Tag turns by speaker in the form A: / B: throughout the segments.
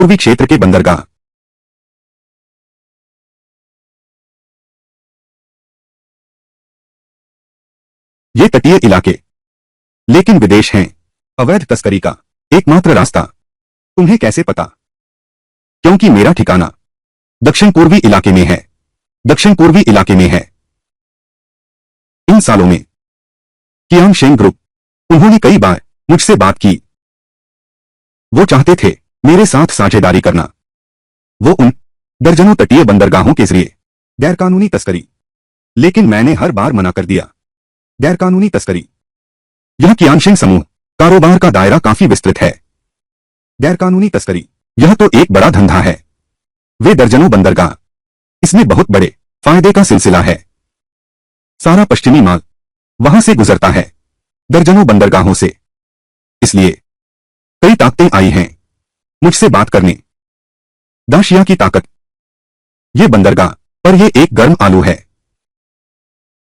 A: पूर्वी क्षेत्र के बंदरगाह। ये तटीय इलाके, लेकिन विदेश हैं अवैध तस्करी का एकमात्र रास्ता। तुम्हें कैसे पता? क्योंकि मेरा ठिकाना दक्षिण पूर्वी इलाके में है। दक्षिण पूर्वी इलाके में है। इन सालों में कियांग शेंग ग्रुप, उन्होंने कई बार मुझसे बात की। वो चाहते थे मेरे साथ साझेदारी करना। वो उन दर्जनों तटीय बंदरगाहों के जरिए गैरकानूनी तस्करी, लेकिन मैंने हर बार मना कर दिया। गैरकानूनी तस्करी, यह कियांग समूह कारोबार का दायरा काफी विस्तृत है। गैरकानूनी तस्करी, यह तो एक बड़ा धंधा है। वे दर्जनों बंदरगाह, इसमें बहुत बड़े फायदे का सिलसिला है। सारा पश्चिमी माल वहां से गुजरता है, दर्जनों बंदरगाहों से। इसलिए कई ताकतें आई हैं मुझसे बात करने। दाशिया की ताकत, ये बंदरगाह पर यह एक गर्म आलू है।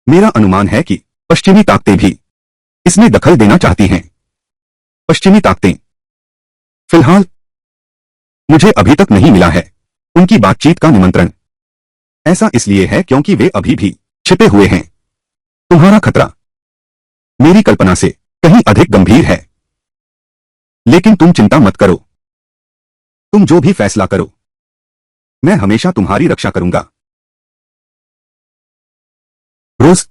A: मेरा अनुमान है कि पश्चिमी ताकतें भी इसमें दखल देना चाहती हैं। पश्चिमी ताकतें, फिलहाल मुझे अभी तक नहीं मिला है उनकी बातचीत का निमंत्रण। ऐसा इसलिए है क्योंकि वे अभी भी छिपे हुए हैं। तुम्हारा खतरा मेरी कल्पना से कहीं अधिक गंभीर है। लेकिन तुम चिंता मत करो। तुम जो भी फैसला करो, मैं हमेशा तुम्हारी रक्षा करूंगा। रोज,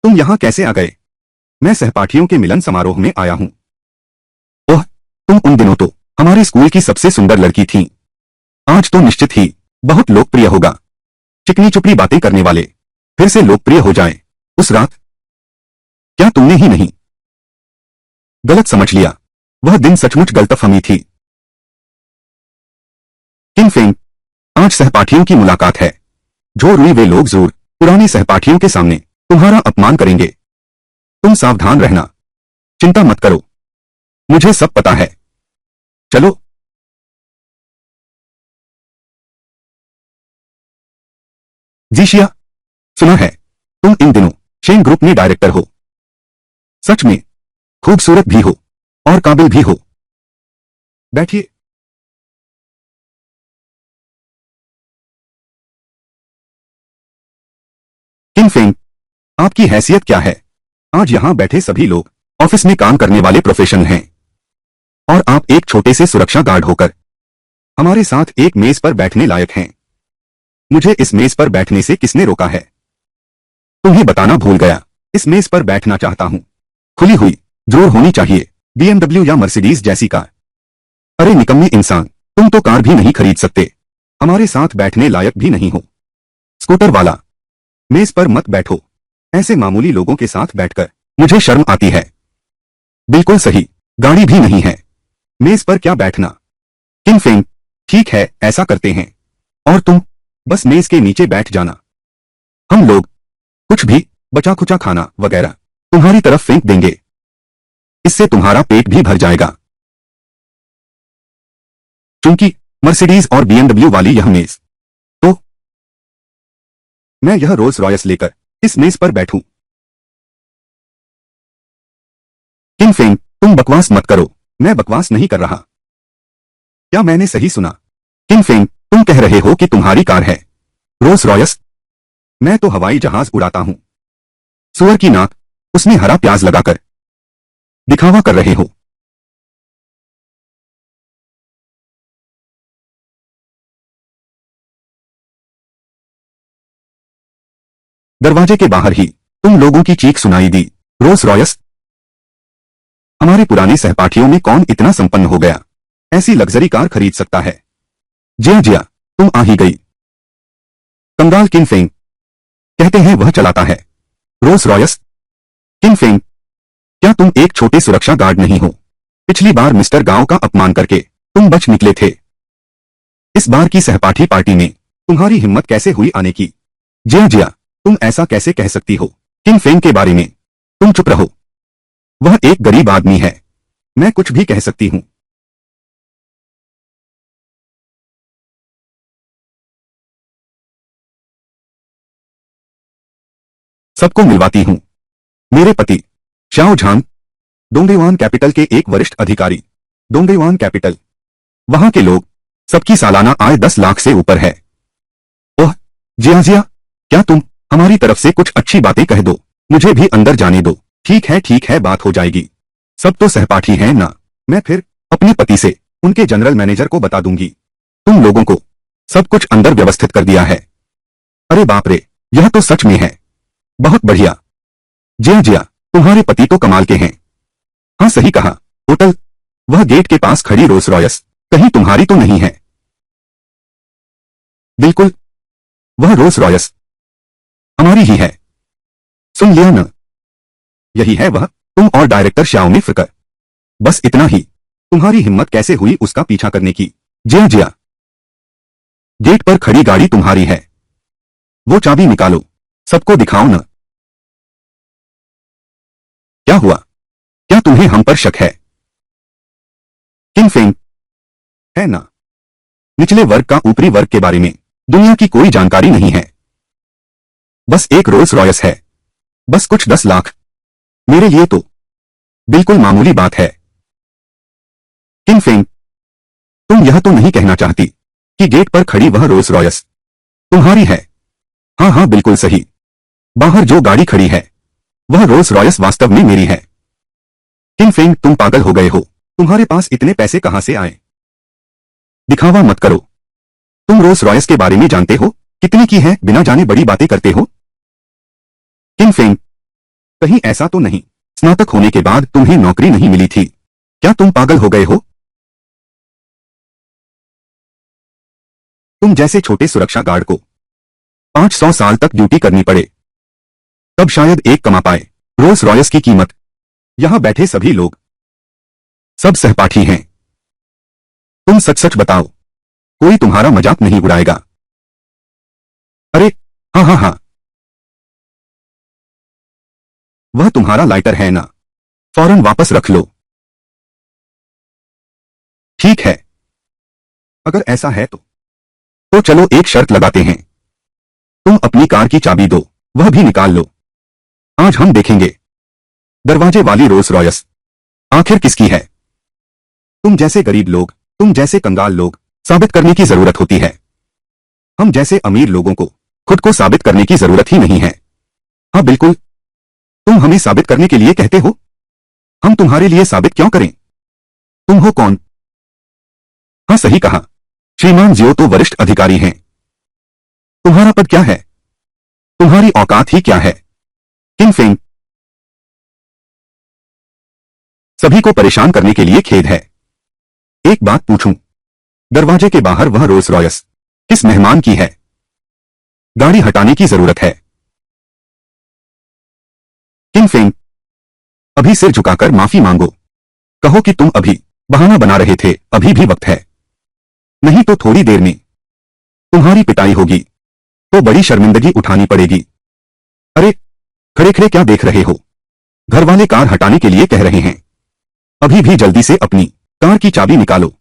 A: तुम यहां कैसे आ गए? मैं सहपाठियों के मिलन समारोह में आया हूं। ओह, तुम उन दिनों तो हमारे स्कूल की सबसे सुंदर लड़की थीं। आज तो निश्चित ही बहुत लोकप्रिय होगा। चिकनी चुपड़ी बातें करने वाले फिर से लोकप्रिय हो जाएं। उस रात क्या तुमने ही नहीं गलत समझ लिया? वह दिन सचमुच गलतफहमी थी। किन फेंग, आज सहपाठियों की मुलाकात है। जो रुई वे लोग जरूर पुराने सहपाठियों के सामने तुम्हारा अपमान करेंगे। तुम सावधान रहना। चिंता मत करो, मुझे सब पता है। चलो। जीशिया, सुना है तुम इन दिनों शेंग ग्रुप में डायरेक्टर हो। सच में खूबसूरत भी हो और काबिल भी हो। बैठिए। किन फेंग, आपकी हैसियत क्या है? आज यहां बैठे सभी लोग ऑफिस में काम करने वाले प्रोफेशनल हैं, और आप एक छोटे से सुरक्षा गार्ड होकर हमारे साथ एक मेज पर बैठने लायक हैं। मुझे इस मेज पर बैठने से किसने रोका है? तुम्हें बताना भूल गया। इस मेज पर बैठना चाहता हूं। खुली हुई जरूर होनी चाहिए, BMW या मर्सिडीज जैसी कार। अरे निकम्मे इंसान, तुम तो कार भी नहीं खरीद सकते, हमारे साथ बैठने लायक भी नहीं हो। स्कूटर वाला, मेज पर मत बैठो। ऐसे मामूली लोगों के साथ बैठकर मुझे शर्म आती है। बिल्कुल सही, गाड़ी भी नहीं है, मेज पर क्या बैठना। किन फेंग, ठीक है, ऐसा करते हैं। और तुम बस मेज के नीचे बैठ जाना। हम लोग कुछ भी बचा खुचा खाना वगैरह तुम्हारी तरफ फेंक देंगे। इससे तुम्हारा पेट भी भर जाएगा। चूंकि मर्सिडीज और BMW वाली यह मेज, तो मैं यह रोल्स रॉयस लेकर इस मेज पर बैठूं। किन फेंग, तुम बकवास मत करो। मैं बकवास नहीं कर रहा। क्या मैंने सही सुना? किन फेंग, तुम कह रहे हो कि तुम्हारी कार है रोल्स रॉयस? मैं तो हवाई जहाज उड़ाता हूं। सुअर की नाक, उसमें हरा प्याज लगाकर दिखावा कर रहे हो। दरवाजे के बाहर ही तुम लोगों की चीख सुनाई दी। Rolls Royce? हमारे पुराने सहपाठियों में कौन इतना संपन्न हो गया, ऐसी लग्जरी कार खरीद सकता है? जिया जिया, तुम आ ही गई। कंगाल किन फेंग, कहते हैं वह चलाता है रोल्स रॉयस। किन फेंग, क्या तुम एक छोटे सुरक्षा गार्ड नहीं हो? पिछली बार मिस्टर गांव का अपमान करके तुम बच निकले थे। इस बार की सहपाठी पार्टी में तुम्हारी हिम्मत कैसे हुई आने की? जिया जिया, तुम ऐसा कैसे कह सकती हो किन फेंग के बारे में? तुम चुप रहो। वह एक गरीब आदमी है, मैं कुछ भी कह सकती हूं। सबको मिलवाती हूं। मेरे पति शाओ झांग, डोंगडेवान कैपिटल के एक वरिष्ठ अधिकारी। डोंगडेवान कैपिटल, वहां के लोग, सबकी सालाना आय 10 लाख से ऊपर है। ओह जिया, क्या तुम हमारी तरफ से कुछ अच्छी बातें कह दो, मुझे भी अंदर जाने दो। ठीक है, बात हो जाएगी। सब तो सहपाठी हैं ना, मैं फिर अपने पति से उनके जनरल मैनेजर को बता दूंगी। तुम लोगों को सब कुछ अंदर व्यवस्थित कर दिया है। अरे बाप रे, यह तो सच में है। बहुत बढ़िया। जिया, तुम्हारे पति तो कमाल के हैं। हाँ सही कहा। होटल, वह गेट के पास खड़ी रोल्स रॉयस कहीं तुम्हारी तो नहीं है? बिल्कुल, वह रोल्स रॉयस हमारी ही है। सुन लिया न, यही है वह, तुम और डायरेक्टर श्याओमी फिकर। बस इतना ही। तुम्हारी हिम्मत कैसे हुई उसका पीछा करने की? जिया, गेट पर खड़ी गाड़ी तुम्हारी है। वो चाबी निकालो, सबको दिखाओ न। क्या हुआ? क्या तुम्हें हम पर शक है? किंग फेंग है ना? निचले वर्ग का ऊपरी वर्ग के बारे में दुनिया की कोई जानकारी नहीं है। बस एक रोल्स रॉयस है, बस कुछ 10 लाख, मेरे लिए तो बिल्कुल मामूली बात है। किंग फेंग, तुम यह तो नहीं कहना चाहती कि गेट पर खड़ी वह रोल्स रॉयस तुम्हारी है? हाँ, बिल्कुल सही। बाहर जो गाड़ी खड़ी है वह रोल्स रॉयस वास्तव में मेरी है। किंग फेंग, तुम पागल हो गए हो? तुम्हारे पास इतने पैसे कहां से आए? दिखावा मत करो। तुम रोल्स रॉयस के बारे में जानते हो कितने की है, बिना जाने बड़ी बातें करते हो। किंग फेंग, कहीं ऐसा तो नहीं स्नातक होने के बाद तुम्हें नौकरी नहीं मिली थी? क्या तुम पागल हो गए हो? तुम जैसे छोटे सुरक्षा गार्ड को 500 साल तक ड्यूटी करनी पड़े, तब शायद एक कमा पाए रोल्स रॉयस की कीमत। यहां बैठे सभी लोग सब सहपाठी हैं। तुम सच बताओ, कोई तुम्हारा मजाक नहीं उड़ाएगा? अरे हाँ, वह तुम्हारा लाइटर है ना, फौरन वापस रख लो। ठीक है, अगर ऐसा है तो चलो एक शर्त लगाते हैं। तुम अपनी कार की चाबी दो, वह भी निकाल लो। आज हम देखेंगे दरवाजे वाली रोल्स रॉयस आखिर किसकी है। तुम जैसे गरीब लोग, तुम जैसे कंगाल लोग साबित करने की जरूरत होती है। हम जैसे अमीर लोगों को खुद को साबित करने की जरूरत ही नहीं है। हाँ बिल्कुल, तुम हमें साबित करने के लिए कहते हो, हम तुम्हारे लिए साबित क्यों करें? तुम हो कौन? हाँ सही कहा, श्रीमान जियो तो वरिष्ठ अधिकारी हैं। तुम्हारा पद क्या है? तुम्हारी औकात ही क्या है? किंग फेंग, सभी को परेशान करने के लिए खेद है। एक बात पूछूं, दरवाजे के बाहर वह रोल्स रॉयस किस मेहमान की है? गाड़ी हटाने की जरूरत है। किंग फेंग, अभी सिर झुकाकर माफी मांगो। कहो कि तुम अभी बहाना बना रहे थे, अभी भी वक्त है। नहीं तो थोड़ी देर में तुम्हारी पिटाई होगी तो बड़ी शर्मिंदगी उठानी पड़ेगी। अरे खड़े खड़े क्या देख रहे हो? घर वाले कार हटाने के लिए कह रहे हैं। अभी भी जल्दी से अपनी कार की चाबी निकालो।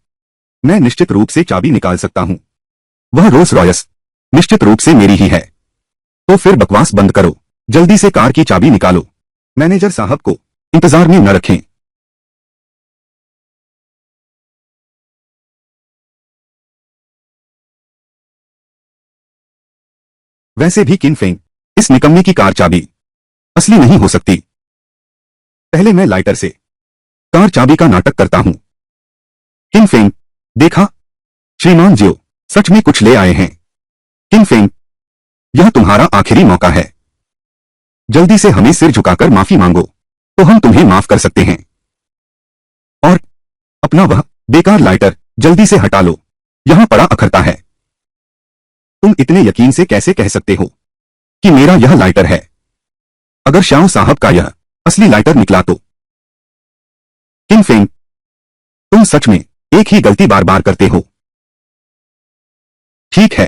A: मैं निश्चित रूप से चाबी निकाल सकता हूं। वह रोल्स रॉयस निश्चित रूप से मेरी ही है। तो फिर बकवास बंद करो, जल्दी से कार की चाबी निकालो। मैनेजर साहब को इंतजार में न रखें। वैसे भी किंग फेंग, इस निकम्मे की कार चाबी असली नहीं हो सकती। पहले मैं लाइटर से कार चाबी का नाटक करता हूं। किंग फेंग, देखा, श्रीमान जियो सच में कुछ ले आए हैं। किंग फेंग, यह तुम्हारा आखिरी मौका है। जल्दी से हमें सिर झुकाकर माफी मांगो तो हम तुम्हें माफ कर सकते हैं। और अपना वह बेकार लाइटर जल्दी से हटा लो, यहां पड़ा अखरता है। तुम इतने यकीन से कैसे कह सकते हो कि मेरा यह लाइटर है? अगर श्याम साहब का यह असली लाइटर निकला तो? किंग फेंग, तुम सच में एक ही गलती बार बार करते हो। ठीक है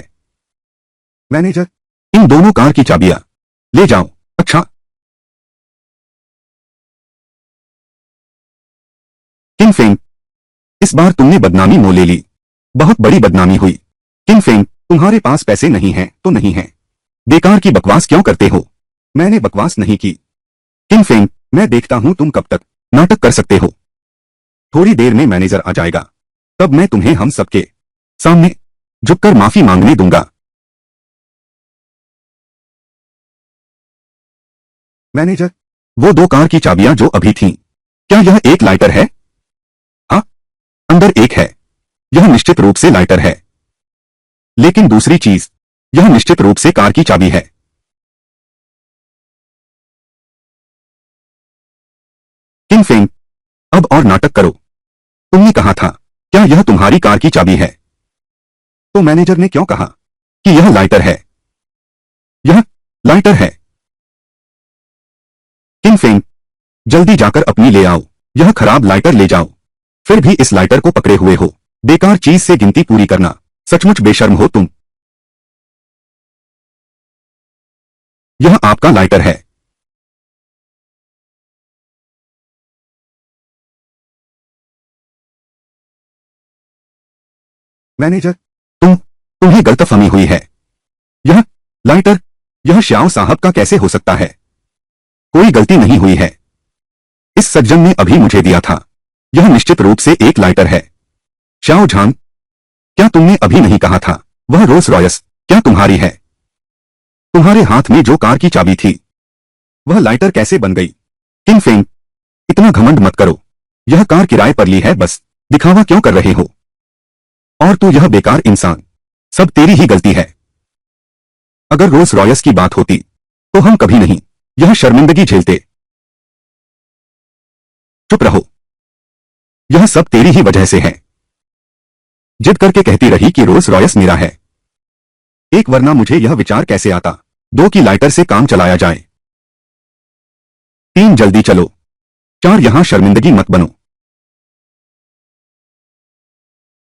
A: मैनेजर, इन दोनों कार की चाबियां ले जाओ। अच्छा, किंग फेंग, इस बार तुमने बदनामी मोल ले ली, बहुत बड़ी बदनामी हुई। किंग फेंग, तुम्हारे पास पैसे नहीं हैं तो नहीं हैं, बेकार की बकवास क्यों करते हो? मैंने बकवास नहीं की। किंग फेंग, मैं देखता हूं तुम कब तक नाटक कर सकते हो। थोड़ी देर में मैनेजर आ जाएगा, तब मैं तुम्हें हम सबके सामने झुककर माफी मांगने दूंगा। मैनेजर, वो 2 कार की चाबियां जो अभी थीं, क्या यह एक लाइटर है? हाँ, अंदर एक है। यह निश्चित रूप से लाइटर है। लेकिन दूसरी चीज, यह निश्चित रूप से कार की चाबी है। किंग फेंग, अब और नाटक करो। तुमने कहा था, क्या यह तुम्हारी कार की चाबी है? तो मैनेजर ने क्यों कहा कि यह लाइटर है? यह लाइटर है। किंग फेंग, जल्दी जाकर अपनी ले आओ। यह खराब लाइटर ले जाओ। फिर भी इस लाइटर को पकड़े हुए हो। बेकार चीज से गिनती पूरी करना। सचमुच बेशर्म हो तुम। यह आपका लाइटर है। मैनेजर, तुम्हें गलतफहमी हुई है। यह लाइटर, यह श्याओ साहब का कैसे हो सकता है? कोई गलती नहीं हुई है। इस सज्जन ने अभी मुझे दिया था। यह निश्चित रूप से एक लाइटर है। श्याओ झांग, क्या तुमने अभी नहीं कहा था, वह रोल्स रॉयस क्या तुम्हारी है? तुम्हारे हाथ में जो कार की चाबी थी, वह लाइटर कैसे बन गई? किंग फेंग, इतना घमंड मत करो। यह कार किराए पर ली है, बस दिखावा क्यों कर रहे हो? और तू यह बेकार इंसान, सब तेरी ही गलती है। अगर रोल्स रॉयस की बात होती, तो हम कभी नहीं यह शर्मिंदगी झेलते। चुप रहो। यह सब तेरी ही वजह से है। जिद करके कहती रही कि रोल्स रॉयस मेरा है। एक, वरना मुझे यह विचार कैसे आता 2 की लाइटर से काम चलाया जाए। 3, जल्दी चलो। 4, यहां शर्मिंदगी मत बनो।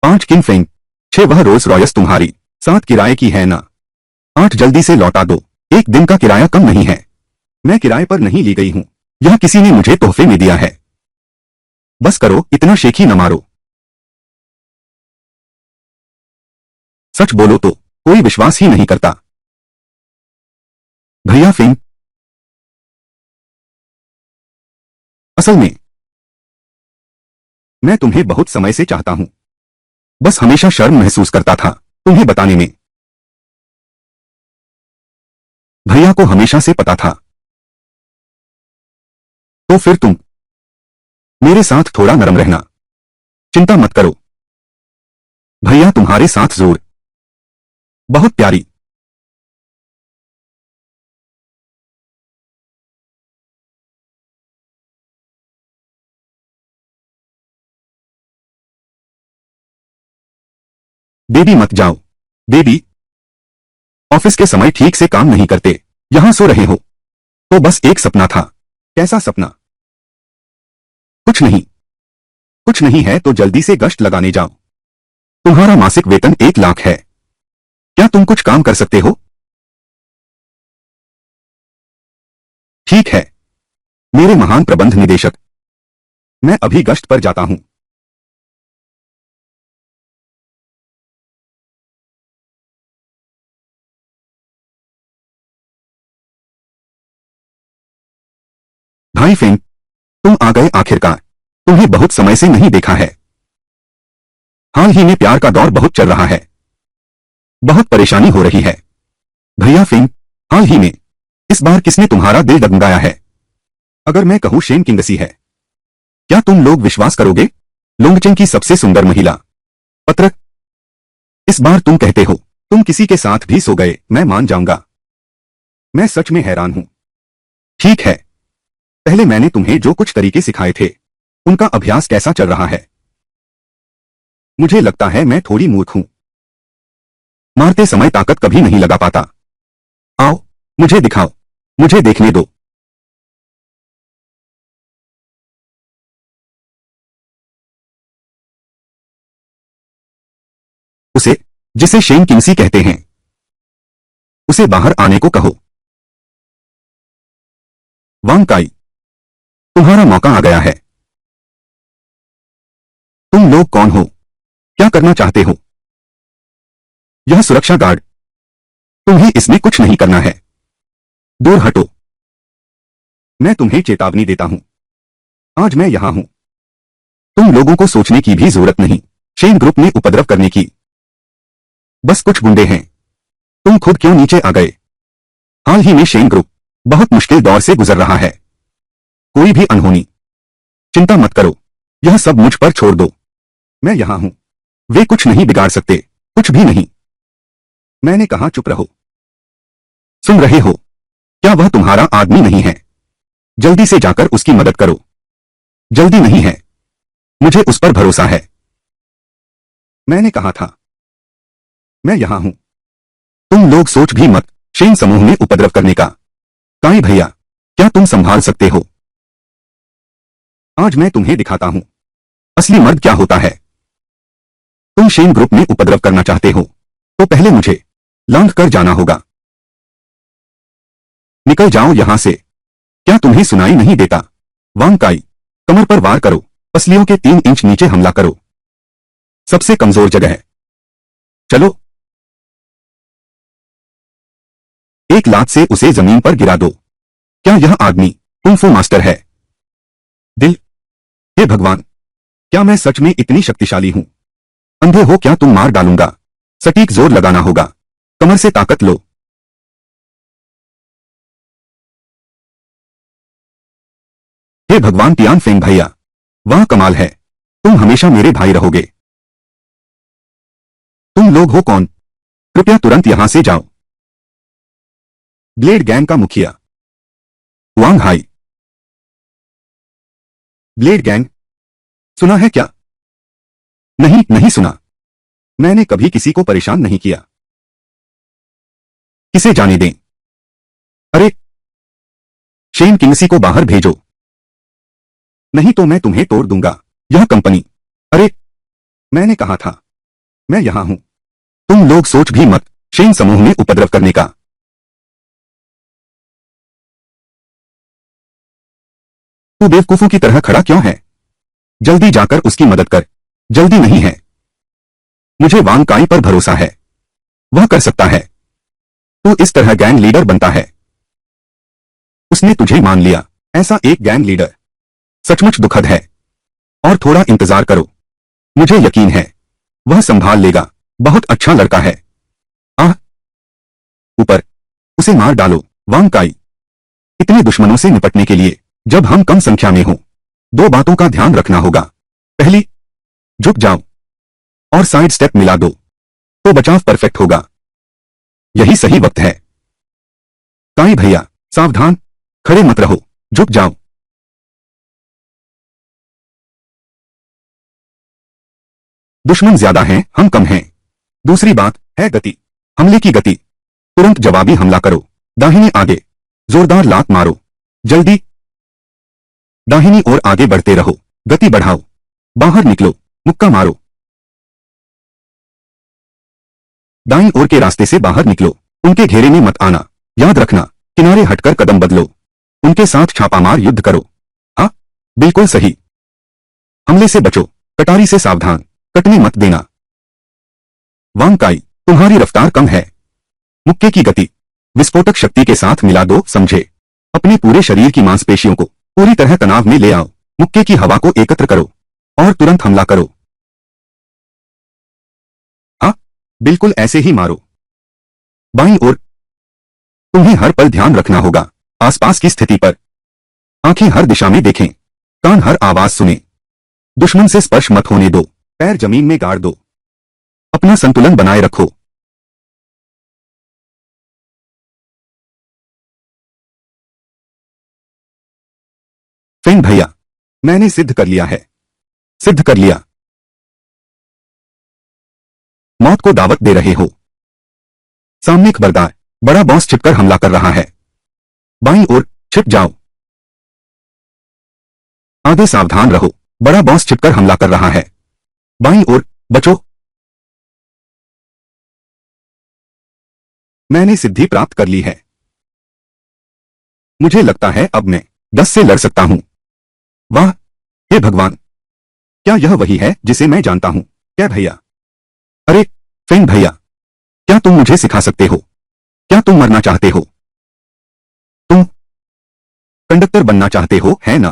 A: 5, किंग फेंग। 6, वह रोल्स रॉयस तुम्हारी 7 किराए की है ना? 8, जल्दी से लौटा दो। 1 दिन का किराया कम नहीं है। मैं किराए पर नहीं ली गई हूं, यह किसी ने मुझे तोहफे में दिया है। बस करो, इतना शेखी न मारो। सच बोलो तो कोई विश्वास ही नहीं करता। भैया फेंग, असल में मैं तुम्हें बहुत समय से चाहता हूं। बस हमेशा शर्म महसूस करता था तुम्हें बताने में। भैया को हमेशा से पता था। तो फिर तुम मेरे साथ थोड़ा नरम रहना। चिंता मत करो, भैया तुम्हारे साथ जरूर। बहुत प्यारी। बेबी मत जाओ। बेबी, ऑफिस के समय ठीक से काम नहीं करते, यहां सो रहे हो। तो बस एक सपना था। कैसा सपना? कुछ नहीं। कुछ नहीं है तो जल्दी से गश्त लगाने जाओ। तुम्हारा मासिक वेतन 1 लाख है। क्या तुम कुछ काम कर सकते हो? ठीक है, मेरे महान प्रबंध निदेशक। मैं अभी गश्त पर जाता हूं। भाई फेंग, तुम आ गए आखिरकार। तुम्हें बहुत समय से नहीं देखा है। हाल ही में प्यार का दौर बहुत चल रहा है। बहुत परेशानी हो रही है। भैया फेंग, हाल ही में इस बार किसने तुम्हारा दिल डगमगाया है? अगर मैं कहूं शेन किंगसी है। क्या तुम लोग विश्वास करोगे? लोंगचेन की सबसे सुंदर महिला। पत्रक, इस बार तुम कहते हो तुम किसी के साथ भी सो गए, मैं मान जाऊंगा। मैं सच में हैरान हूं। ठीक है, पहले मैंने तुम्हें जो कुछ तरीके सिखाए थे, उनका अभ्यास कैसा चल रहा है? मुझे लगता है मैं थोड़ी मूर्ख हूं। मारते समय ताकत कभी नहीं लगा पाता। आओ, मुझे दिखाओ। मुझे देखने दो। उसे, जिसे शेन किंगसी कहते हैं, उसे बाहर आने को कहो। वांग काई, तुम्हारा मौका आ गया है। तुम लोग कौन हो? क्या करना चाहते हो? यह सुरक्षा गार्ड। तुम्हें इसमें कुछ नहीं करना है। दूर हटो। मैं तुम्हें चेतावनी देता हूं। आज मैं यहां हूं। तुम लोगों को सोचने की भी जरूरत नहीं शेन ग्रुप में उपद्रव करने की। बस कुछ गुंडे हैं। तुम खुद क्यों नीचे आ गए? हाल ही में शेन ग्रुप बहुत मुश्किल दौर से गुजर रहा है। कोई भी अनहोनी चिंता मत करो, यह सब मुझ पर छोड़ दो। मैं यहां हूं। वे कुछ नहीं बिगाड़ सकते, कुछ भी नहीं। मैंने कहा चुप रहो। सुन रहे हो? क्या वह तुम्हारा आदमी नहीं है? जल्दी से जाकर उसकी मदद करो। जल्दी नहीं है, मुझे उस पर भरोसा है। मैंने कहा था। मैं यहां हूं। तुम लोग सोच भी मत शेन समूह में उपद्रव करने का। काई भैया, क्या तुम संभाल सकते हो? आज मैं तुम्हें दिखाता हूं असली मर्द क्या होता है। तुम शेन ग्रुप में उपद्रव करना चाहते हो तो पहले मुझे लांघ कर जाना होगा। निकल जाओ यहां से। क्या तुम्हें सुनाई नहीं देता? वांग काई, कमर पर वार करो। पसलियों के 3 इंच नीचे हमला करो। सबसे कमजोर जगह है। चलो। एक लात से उसे जमीन पर गिरा दो। क्या यह आदमी कुंग-फू मास्टर है? दिल, हे भगवान, क्या मैं सच में इतनी शक्तिशाली हूं? अंधे हो क्या तुम? मार डालूंगा। सटीक जोर लगाना होगा। कमर से ताकत लो। हे भगवान टियान फेंग भैया, वाह कमाल है। तुम हमेशा मेरे भाई रहोगे। तुम लोग हो कौन? कृपया तुरंत यहां से जाओ। ब्लेड गैंग का मुखिया वांग हाई। ब्लेड गैंग, सुना है क्या? नहीं, नहीं सुना। मैंने कभी किसी को परेशान नहीं किया। किसे जाने दें। अरे, शेन किंगसी को बाहर भेजो, नहीं तो मैं तुम्हें तोड़ दूंगा। यह कंपनी। अरे, मैंने कहा था। मैं यहां हूं। तुम लोग सोच भी मत शेन समूह में उपद्रव करने का। तू बेवकूफों की तरह खड़ा क्यों है? जल्दी जाकर उसकी मदद कर। जल्दी नहीं है। मुझे वांग काई पर भरोसा है, वह कर सकता है। तू इस तरह गैंग लीडर बनता है। उसने तुझे मान लिया ऐसा एक गैंग लीडर सचमुच दुखद है। और थोड़ा इंतजार करो, मुझे यकीन है वह संभाल लेगा। बहुत अच्छा लड़का है। आह, ऊपर उसे मार डालो। वांग काई, इतने दुश्मनों से निपटने के लिए जब हम कम संख्या में हों, 2 बातों का ध्यान रखना होगा। पहली, झुक जाओ और साइड स्टेप मिला दो तो बचाव परफेक्ट होगा। यही सही वक्त है। काई भैया, सावधान, खड़े मत रहो, झुक जाओ। दुश्मन ज्यादा हैं, हम कम हैं। दूसरी बात है गति, हमले की गति। तुरंत जवाबी हमला करो। दाहिने आगे जोरदार लात मारो। जल्दी दाहिनी ओर आगे बढ़ते रहो। गति बढ़ाओ। बाहर निकलो, मुक्का मारो। दाईं ओर के रास्ते से बाहर निकलो। उनके घेरे में मत आना। याद रखना, किनारे हटकर कदम बदलो। उनके साथ छापामार युद्ध करो। हाँ, बिल्कुल सही। हमले से बचो, कटारी से सावधान, कटने मत देना। वांग काई, तुम्हारी रफ्तार कम है। मुक्के की गति विस्फोटक शक्ति के साथ मिला दो, समझे? अपने पूरे शरीर की मांसपेशियों को पूरी तरह तनाव में ले आओ। मुक्के की हवा को एकत्र करो और तुरंत हमला करो। हाँ, बिल्कुल ऐसे ही मारो। बाईं ओर तुम्हें हर पल ध्यान रखना होगा आसपास की स्थिति पर। आंखें हर दिशा में देखें, कान हर आवाज सुने। दुश्मन से स्पर्श मत होने दो। पैर जमीन में गाड़ दो। अपना संतुलन बनाए रखो। फेंग भैया, मैंने सिद्ध कर लिया है। सिद्ध कर लिया। मौत को दावत दे रहे हो। सामने खबरदार, बड़ा बॉस छिपकर हमला कर रहा है। बाईं ओर छिप जाओ। आगे सावधान रहो, बड़ा बॉस छिपकर हमला कर रहा है। बाईं ओर बचो। मैंने सिद्धि प्राप्त कर ली है। मुझे लगता है अब मैं 10 से लड़ सकता हूं। वाह, हे भगवान, क्या यह वही है जिसे मैं जानता हूं? क्या भैया? अरे, फेंग भैया, क्या तुम मुझे सिखा सकते हो? क्या तुम मरना चाहते हो? तुम कंडक्टर बनना चाहते हो, है ना?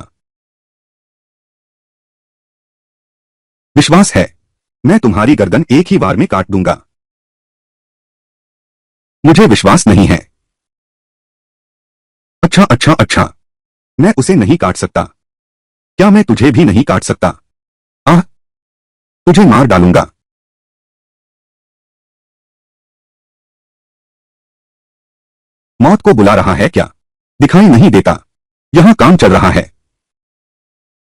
A: विश्वास है मैं तुम्हारी गर्दन एक ही बार में काट दूंगा। मुझे विश्वास नहीं है। अच्छा अच्छा अच्छा, मैं उसे नहीं काट सकता। क्या मैं तुझे भी नहीं काट सकता? आह, तुझे मार डालूंगा। मौत को बुला रहा है क्या? दिखाई नहीं देता। यहां काम चल रहा है।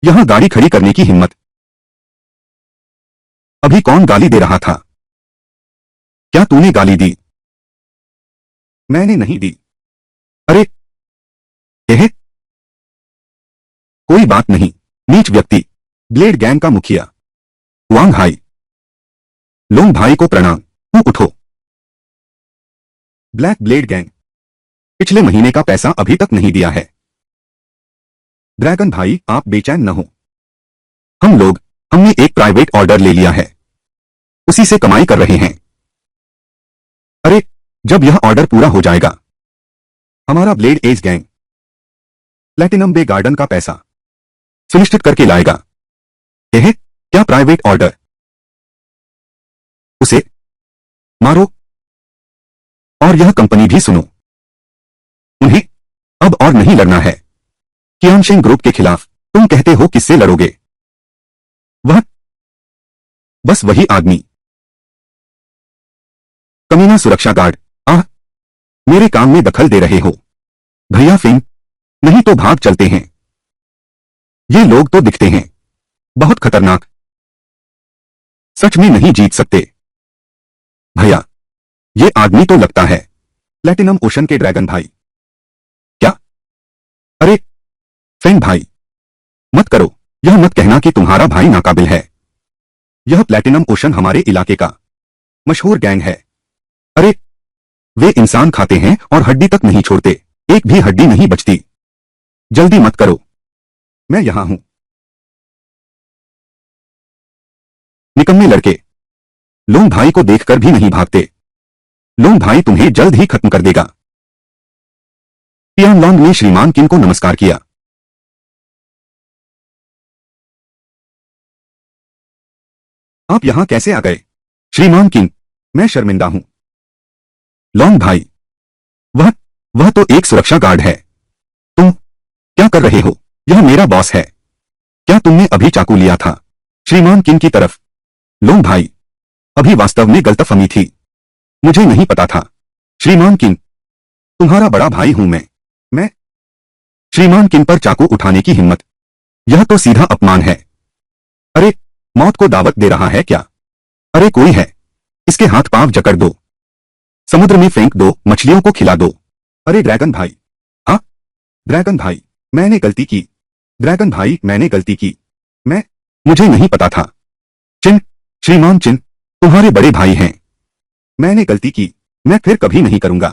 A: यहां गाड़ी खड़ी करने की हिम्मत। अभी कौन गाली दे रहा था? क्या तूने गाली दी? मैंने नहीं दी। अरे यह कोई बात नहीं। नीच व्यक्ति, ब्लेड गैंग का मुखिया वांग हाई। लोंग भाई को प्रणाम। तू उठो। ब्लैक ब्लेड गैंग पिछले महीने का पैसा अभी तक नहीं दिया है। ड्रैगन भाई आप बेचैन न हो। हमने एक प्राइवेट ऑर्डर ले लिया है, उसी से कमाई कर रहे हैं। अरे जब यह ऑर्डर पूरा हो जाएगा हमारा ब्लेड एज गैंग प्लैटिनम बे गार्डन का पैसा सुनिश्चित करके लाएगा। यह क्या प्राइवेट ऑर्डर? उसे मारो और यह कंपनी भी सुनो। उन्हें अब और नहीं लड़ना है। कियांशेंग ग्रुप के खिलाफ तुम कहते हो किससे लड़ोगे? वह बस वही आदमी, कमीना सुरक्षा गार्ड। आह, मेरे काम में दखल दे रहे हो भैया फिंग। नहीं तो भाग चलते हैं। ये लोग तो दिखते हैं बहुत खतरनाक। सच में नहीं जीत सकते भैया। ये आदमी तो लगता है प्लैटिनम ओशन के ड्रैगन भाई। क्या? अरे फेंग भाई, मत करो। यह मत कहना कि तुम्हारा भाई नाकाबिल है। यह प्लैटिनम ओशन हमारे इलाके का मशहूर गैंग है। अरे वे इंसान खाते हैं और हड्डी तक नहीं छोड़ते। एक भी हड्डी नहीं बचती। जल्दी मत करो, मैं यहां हूं। निकम्मे लड़के लोंग भाई को देखकर भी नहीं भागते। लोंग भाई तुम्हें जल्द ही खत्म कर देगा। पियांगलोंग ने श्रीमान किन को नमस्कार किया। आप यहां कैसे आ गए? श्रीमान किंग, मैं शर्मिंदा हूं। लोंग भाई, वह वह तो एक सुरक्षा गार्ड है। तुम क्या कर रहे हो? यह मेरा बॉस है। क्या तुमने अभी चाकू लिया था श्रीमान किंग की तरफ? लोंग भाई, अभी वास्तव में गलतफहमी थी। मुझे नहीं पता था। श्रीमान किंग, तुम्हारा बड़ा भाई हूं मैं श्रीमान किंग पर चाकू उठाने की हिम्मत, यह तो सीधा अपमान है। अरे मौत को दावत दे रहा है क्या? अरे कोई है, इसके हाथ पांव जकड़ दो, समुद्र में फेंक दो, मछलियों को खिला दो। अरे ड्रैगन भाई, हाँ ड्रैगन भाई, मैंने गलती की। ड्रैगन भाई मैंने गलती की। मुझे नहीं पता था। चिन, श्रीमान चिन, तुम्हारे बड़े भाई हैं। मैंने गलती की, मैं फिर कभी नहीं करूंगा।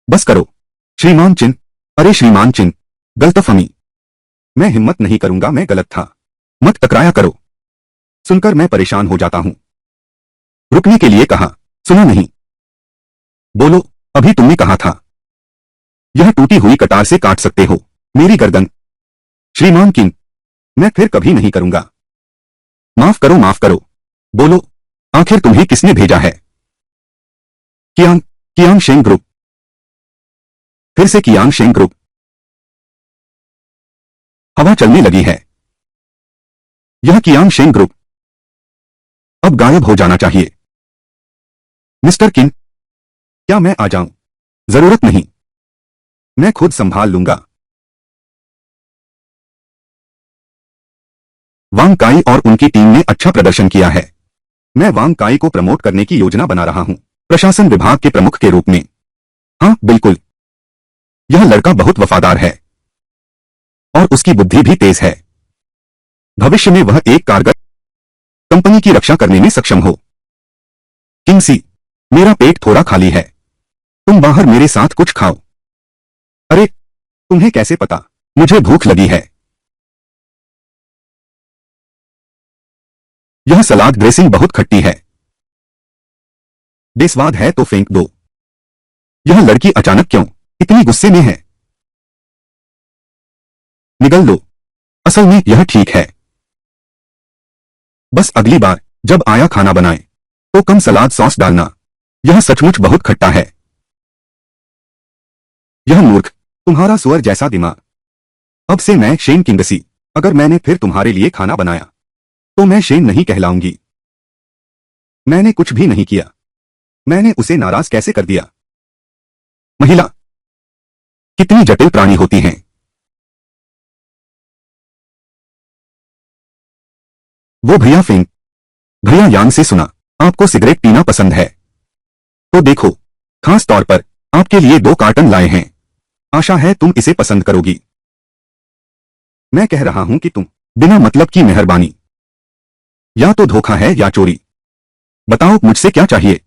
A: बस करो श्रीमान चिन। अरे श्रीमान चिन, गलतफहमी। मैं हिम्मत नहीं करूंगा, मैं गलत था। मत टकराया करो। सुनकर मैं परेशान हो जाता हूं। रुकने के लिए कहा, सुना नहीं। बोलो, अभी तुमने कहा था यह टूटी हुई कटार से काट सकते हो मेरी गर्दन। श्रीमान किंग, मैं फिर कभी नहीं करूंगा। माफ करो माफ करो। बोलो, आखिर तुम्हें किसने भेजा है? कियांग कियांग शेंग ग्रुप। फिर से कियांग शेंग ग्रुप। हवा चलने लगी है। यह कियांग शेंग ग्रुप अब गायब हो जाना चाहिए। मिस्टर किंग, क्या मैं आ जाऊं? जरूरत नहीं, मैं खुद संभाल लूंगा। वांग काई और उनकी टीम ने अच्छा प्रदर्शन किया है। मैं वांग काई को प्रमोट करने की योजना बना रहा हूं, प्रशासन विभाग के प्रमुख के रूप में। हाँ बिल्कुल, यह लड़का बहुत वफादार है और उसकी बुद्धि भी तेज है। भविष्य में वह एक कारगर कंपनी की रक्षा करने में सक्षम हो। किंगसी, मेरा पेट थोड़ा खाली है, तुम बाहर मेरे साथ कुछ खाओ। अरे तुम्हें कैसे पता मुझे भूख लगी है? यह सलाद ड्रेसिंग बहुत खट्टी है। बेस्वाद है तो फेंक दो। यह लड़की अचानक क्यों इतनी गुस्से में है? निगल लो। असल में यह ठीक है। बस अगली बार जब आया खाना बनाए तो कम सलाद सॉस डालना। यह सचमुच बहुत खट्टा है। यह मूर्ख, तुम्हारा सुअर जैसा दिमाग। अब से मैं शेन किंगसी। अगर मैंने फिर तुम्हारे लिए खाना बनाया तो मैं शेन नहीं कहलाऊंगी। मैंने कुछ भी नहीं किया। मैंने उसे नाराज कैसे कर दिया? महिला कितनी जटिल प्राणी होती हैं। वो भैया फेंग, भैया यांग से सुना आपको सिगरेट पीना पसंद है, तो देखो, खास तौर पर आपके लिए 2 कार्टन लाए हैं। आशा है तुम इसे पसंद करोगी। मैं कह रहा हूं कि तुम बिना मतलब की मेहरबानी। या तो धोखा है या चोरी। बताओ मुझसे क्या चाहिए?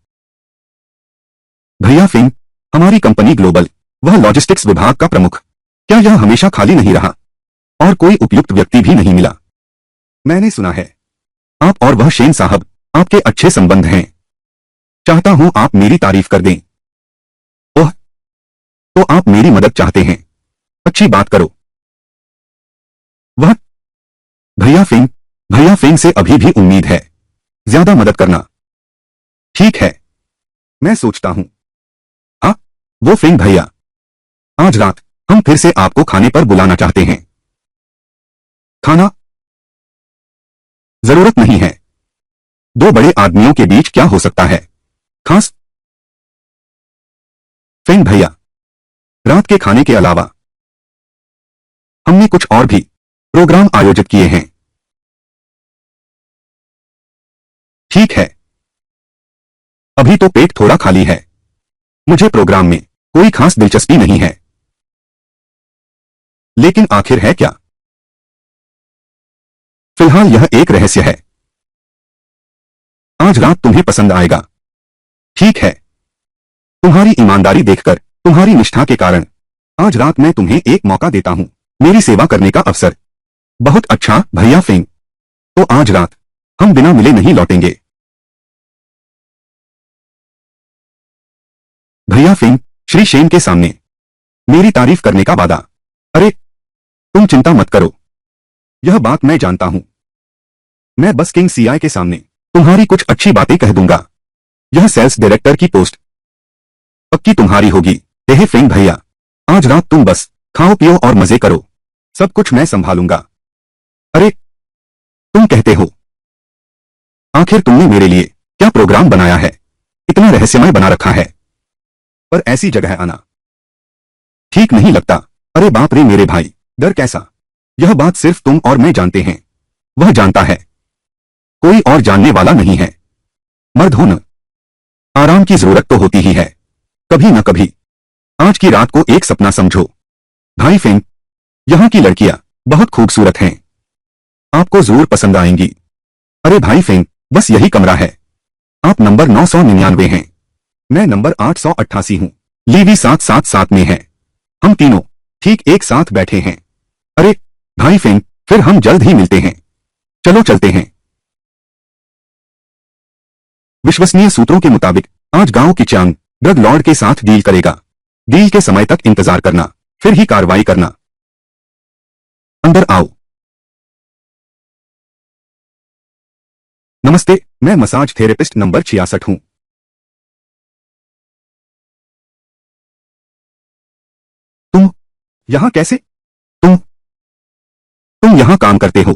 A: भैया फेंग, हमारी कंपनी ग्लोबल, वह लॉजिस्टिक्स विभाग का प्रमुख, क्या यह हमेशा खाली नहीं रहा और कोई उपयुक्त व्यक्ति भी नहीं मिला? मैंने सुना है आप और वह शेन साहब आपके अच्छे संबंध हैं। चाहता हूं आप मेरी तारीफ कर दें। ओह, तो आप मेरी मदद चाहते हैं? अच्छी बात करो। वह भैया फेंग से अभी भी उम्मीद है। ज्यादा मदद करना। ठीक है, मैं सोचता हूं। हाँ, वो फेंग भैया, आज रात हम फिर से आपको खाने पर बुलाना चाहते हैं। खाना? जरूरत नहीं है। 2 बड़े आदमियों के बीच क्या हो सकता है खास? फेंग भैया, रात के खाने के अलावा हमने कुछ और भी प्रोग्राम आयोजित किए हैं। ठीक है, अभी तो पेट थोड़ा खाली है। मुझे प्रोग्राम में कोई खास दिलचस्पी नहीं है। लेकिन आखिर है क्या? फिलहाल यह एक रहस्य है। आज रात तुम्हें पसंद आएगा। ठीक है, तुम्हारी ईमानदारी देखकर, तुम्हारी निष्ठा के कारण आज रात मैं तुम्हें एक मौका देता हूं, मेरी सेवा करने का अवसर। बहुत अच्छा भैया फेंग, तो आज रात हम बिना मिले नहीं लौटेंगे। भैया फेंग, श्री शेन के सामने मेरी तारीफ करने का वादा। अरे, तुम चिंता मत करो, यह बात मैं जानता हूं। मैं बस किंग सीआई के सामने तुम्हारी कुछ अच्छी बातें कह दूंगा। यह सेल्स डायरेक्टर की पोस्ट पक्की तुम्हारी होगी। हे फेंग भैया, आज रात तुम बस खाओ पियो और मजे करो, सब कुछ मैं संभालूंगा। अरे, तुम कहते हो? आखिर तुमने मेरे लिए क्या प्रोग्राम बनाया है? इतना रहस्यमय बना रखा है, पर ऐसी जगह आना ठीक नहीं लगता। अरे बाप रे मेरे भाई, डर कैसा? यह बात सिर्फ तुम और मैं जानते हैं। वह जानता है, कोई और जानने वाला नहीं है। मर्द हो न, आराम की जरूरत तो होती ही है, कभी न कभी। आज की रात को एक सपना समझो। भाई फेंग, यहां की लड़कियां बहुत खूबसूरत हैं, आपको जरूर पसंद आएंगी। अरे भाई फेंग, बस यही कमरा है। आप नंबर 999 हैं, मैं नंबर 888 हूं। लीवी 777 में है। हम तीनों ठीक एक साथ बैठे हैं। अरे भाई फेंग, फिर हम जल्द ही मिलते हैं। चलो चलते हैं। विश्वसनीय सूत्रों के मुताबिक आज गांव की चांग ड्रग लॉर्ड के साथ डील करेगा। डील के समय तक इंतजार करना, फिर ही कार्रवाई करना। अंदर आओ। नमस्ते, मैं मसाज थेरेपिस्ट नंबर 66 हूं। तुम यहां कैसे? तुम यहां काम करते हो?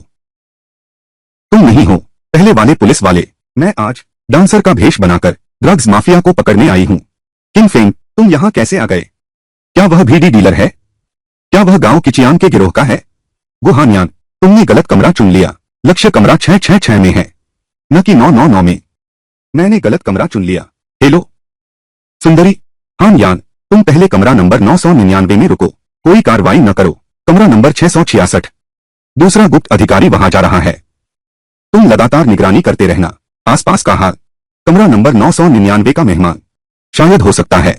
A: तुम नहीं हो पहले वाले पुलिस वाले? मैं आज डांसर का भेष बनाकर ड्रग्स माफिया को पकड़ने आई हूं। किंग फेंग, तुम यहां कैसे आ गए? क्या वह बीडी डीलर है? क्या वह गांव किचियांग के गिरोह का है? गुहानियान, तुमने गलत कमरा चुन लिया। लक्ष्य कमरा 666 में है, न कि 999 में। मैंने गलत कमरा चुन लिया। हेलो सुंदरी। हान यान, तुम पहले कमरा नंबर 999 में रुको, कोई कार्रवाई न करो। कमरा नंबर 666, दूसरा गुप्त अधिकारी वहां जा रहा है। तुम लगातार निगरानी करते रहना, आसपास का हाल। कमरा नंबर 999 का मेहमान शायद हो सकता है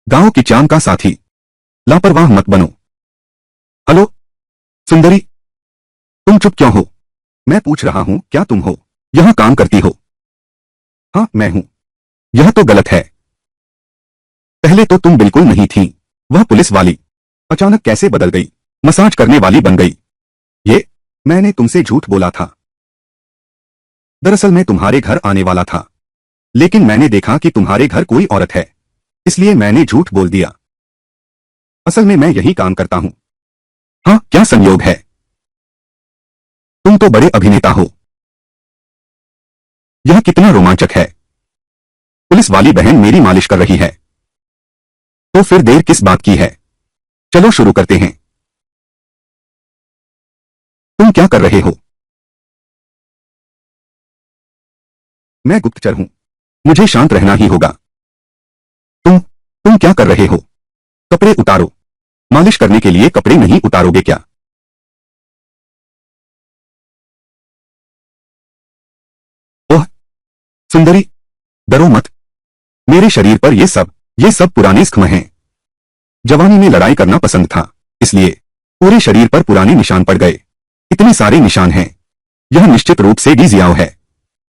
A: गांव की चांद का साथी। लापरवाह मत बनो। हेलो सुंदरी, तुम चुप क्यों हो? मैं पूछ रहा हूं, क्या तुम हो यहां काम करती हो? हाँ मैं हूं। यह तो गलत है। पहले तो तुम बिल्कुल नहीं थी। वह पुलिस वाली अचानक कैसे बदल गई? मसाज करने वाली बन गई। ये मैंने तुमसे झूठ बोला था। दरअसल मैं तुम्हारे घर आने वाला था, लेकिन मैंने देखा कि तुम्हारे घर कोई औरत है, इसलिए मैंने झूठ बोल दिया। असल में मैं यही काम करता हूं। हाँ, क्या संयोग है। तुम तो बड़े अभिनेता हो। यह कितना रोमांचक है। पुलिस वाली बहन मेरी मालिश कर रही है, तो फिर देर किस बात की है। चलो शुरू करते हैं। तुम क्या कर रहे हो? मैं गुप्तचर हूं, मुझे शांत रहना ही होगा। तुम क्या कर रहे हो? कपड़े उतारो। मालिश करने के लिए कपड़े नहीं उतारोगे क्या? ओह सुंदरी, डरो मत। मेरे शरीर पर ये सब पुराने जख्म हैं। जवानी में लड़ाई करना पसंद था, इसलिए पूरे शरीर पर पुराने निशान पड़ गए। इतने सारे निशान हैं। यह निश्चित रूप से डीजियाओ है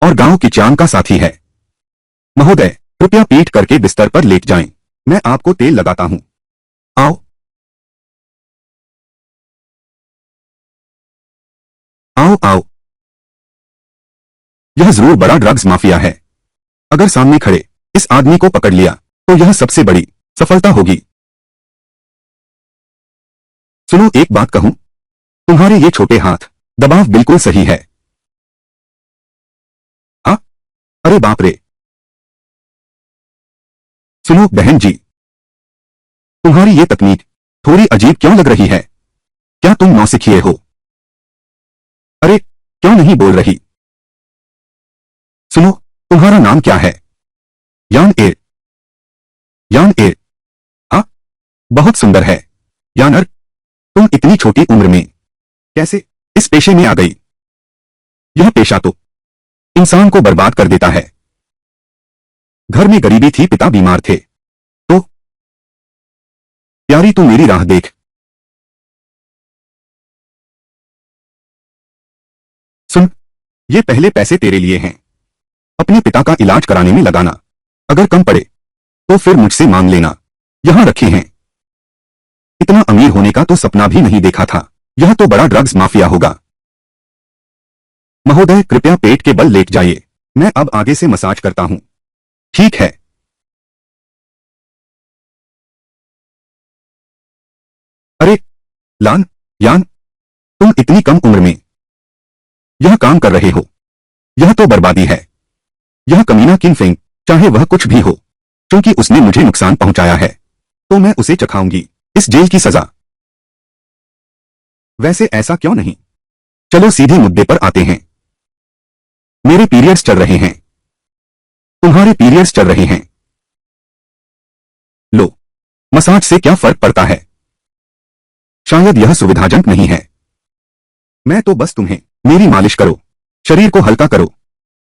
A: और गांव की चांद का साथी है। महोदय, कृपया पीठ करके बिस्तर पर लेट जाएं। मैं आपको तेल लगाता हूं। आओ आओ आओ। यह जरूर बड़ा ड्रग्स माफिया है। अगर सामने खड़े इस आदमी को पकड़ लिया तो यह सबसे बड़ी सफलता होगी। सुनो, एक बात कहूं, तुम्हारे ये छोटे हाथ दबाव बिल्कुल सही है। हाँ, अरे बाप रे। सुनो बहन जी, तुम्हारी ये तकनीक थोड़ी अजीब क्यों लग रही है? क्या तुम नौसिखिए हो? अरे क्यों नहीं बोल रही? सुनो, तुम्हारा नाम क्या है? यान ए। यान ए। हाँ, बहुत सुंदर है। यानर, तुम इतनी छोटी उम्र में कैसे इस पेशे में आ गई? यह पेशा तो इंसान को बर्बाद कर देता है। घर में गरीबी थी, पिता बीमार थे, तो प्यारी तू मेरी राह देख। सुन, ये पहले पैसे तेरे लिए हैं। अपने पिता का इलाज कराने में लगाना। अगर कम पड़े तो फिर मुझसे मांग लेना। यहां रखे हैं। इतना अमीर होने का तो सपना भी नहीं देखा था। यह तो बड़ा ड्रग्स माफिया होगा। महोदय, कृपया पेट के बल लेट जाइए। मैं अब आगे से मसाज करता हूं। ठीक है। अरे यान, तुम इतनी कम उम्र में यह काम कर रहे हो। यह तो बर्बादी है। यह कमीना किंगफिंग, चाहे वह कुछ भी हो, क्योंकि उसने मुझे नुकसान पहुंचाया है, तो मैं उसे चखाऊंगी इस जेल की सजा। वैसे ऐसा क्यों नहीं? चलो सीधे मुद्दे पर आते हैं। मेरे पीरियड्स चल रहे हैं। तुम्हारे पीरियड्स चल रहे हैं। लो, मसाज से क्या फर्क पड़ता है? शायद यह सुविधाजनक नहीं है। मैं तो बस तुम्हें मेरी मालिश करो, शरीर को हल्का करो।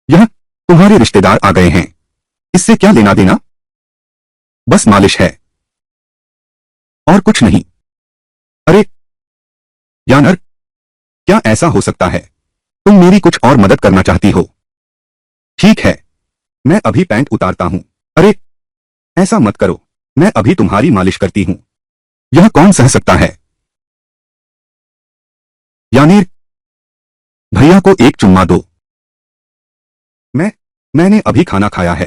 A: यह तुम्हारे रिश्तेदार आ गए हैं, इससे क्या लेना देना? बस मालिश है और कुछ नहीं। अरे यानर, क्या ऐसा हो सकता है? तुम मेरी कुछ और मदद करना चाहती हो? ठीक है, मैं अभी पैंट उतारता हूं। अरे ऐसा मत करो, मैं अभी तुम्हारी मालिश करती हूं। यह कौन सह सकता है? यानेर, भैया को एक चुम्मा दो। मैंने अभी खाना खाया है,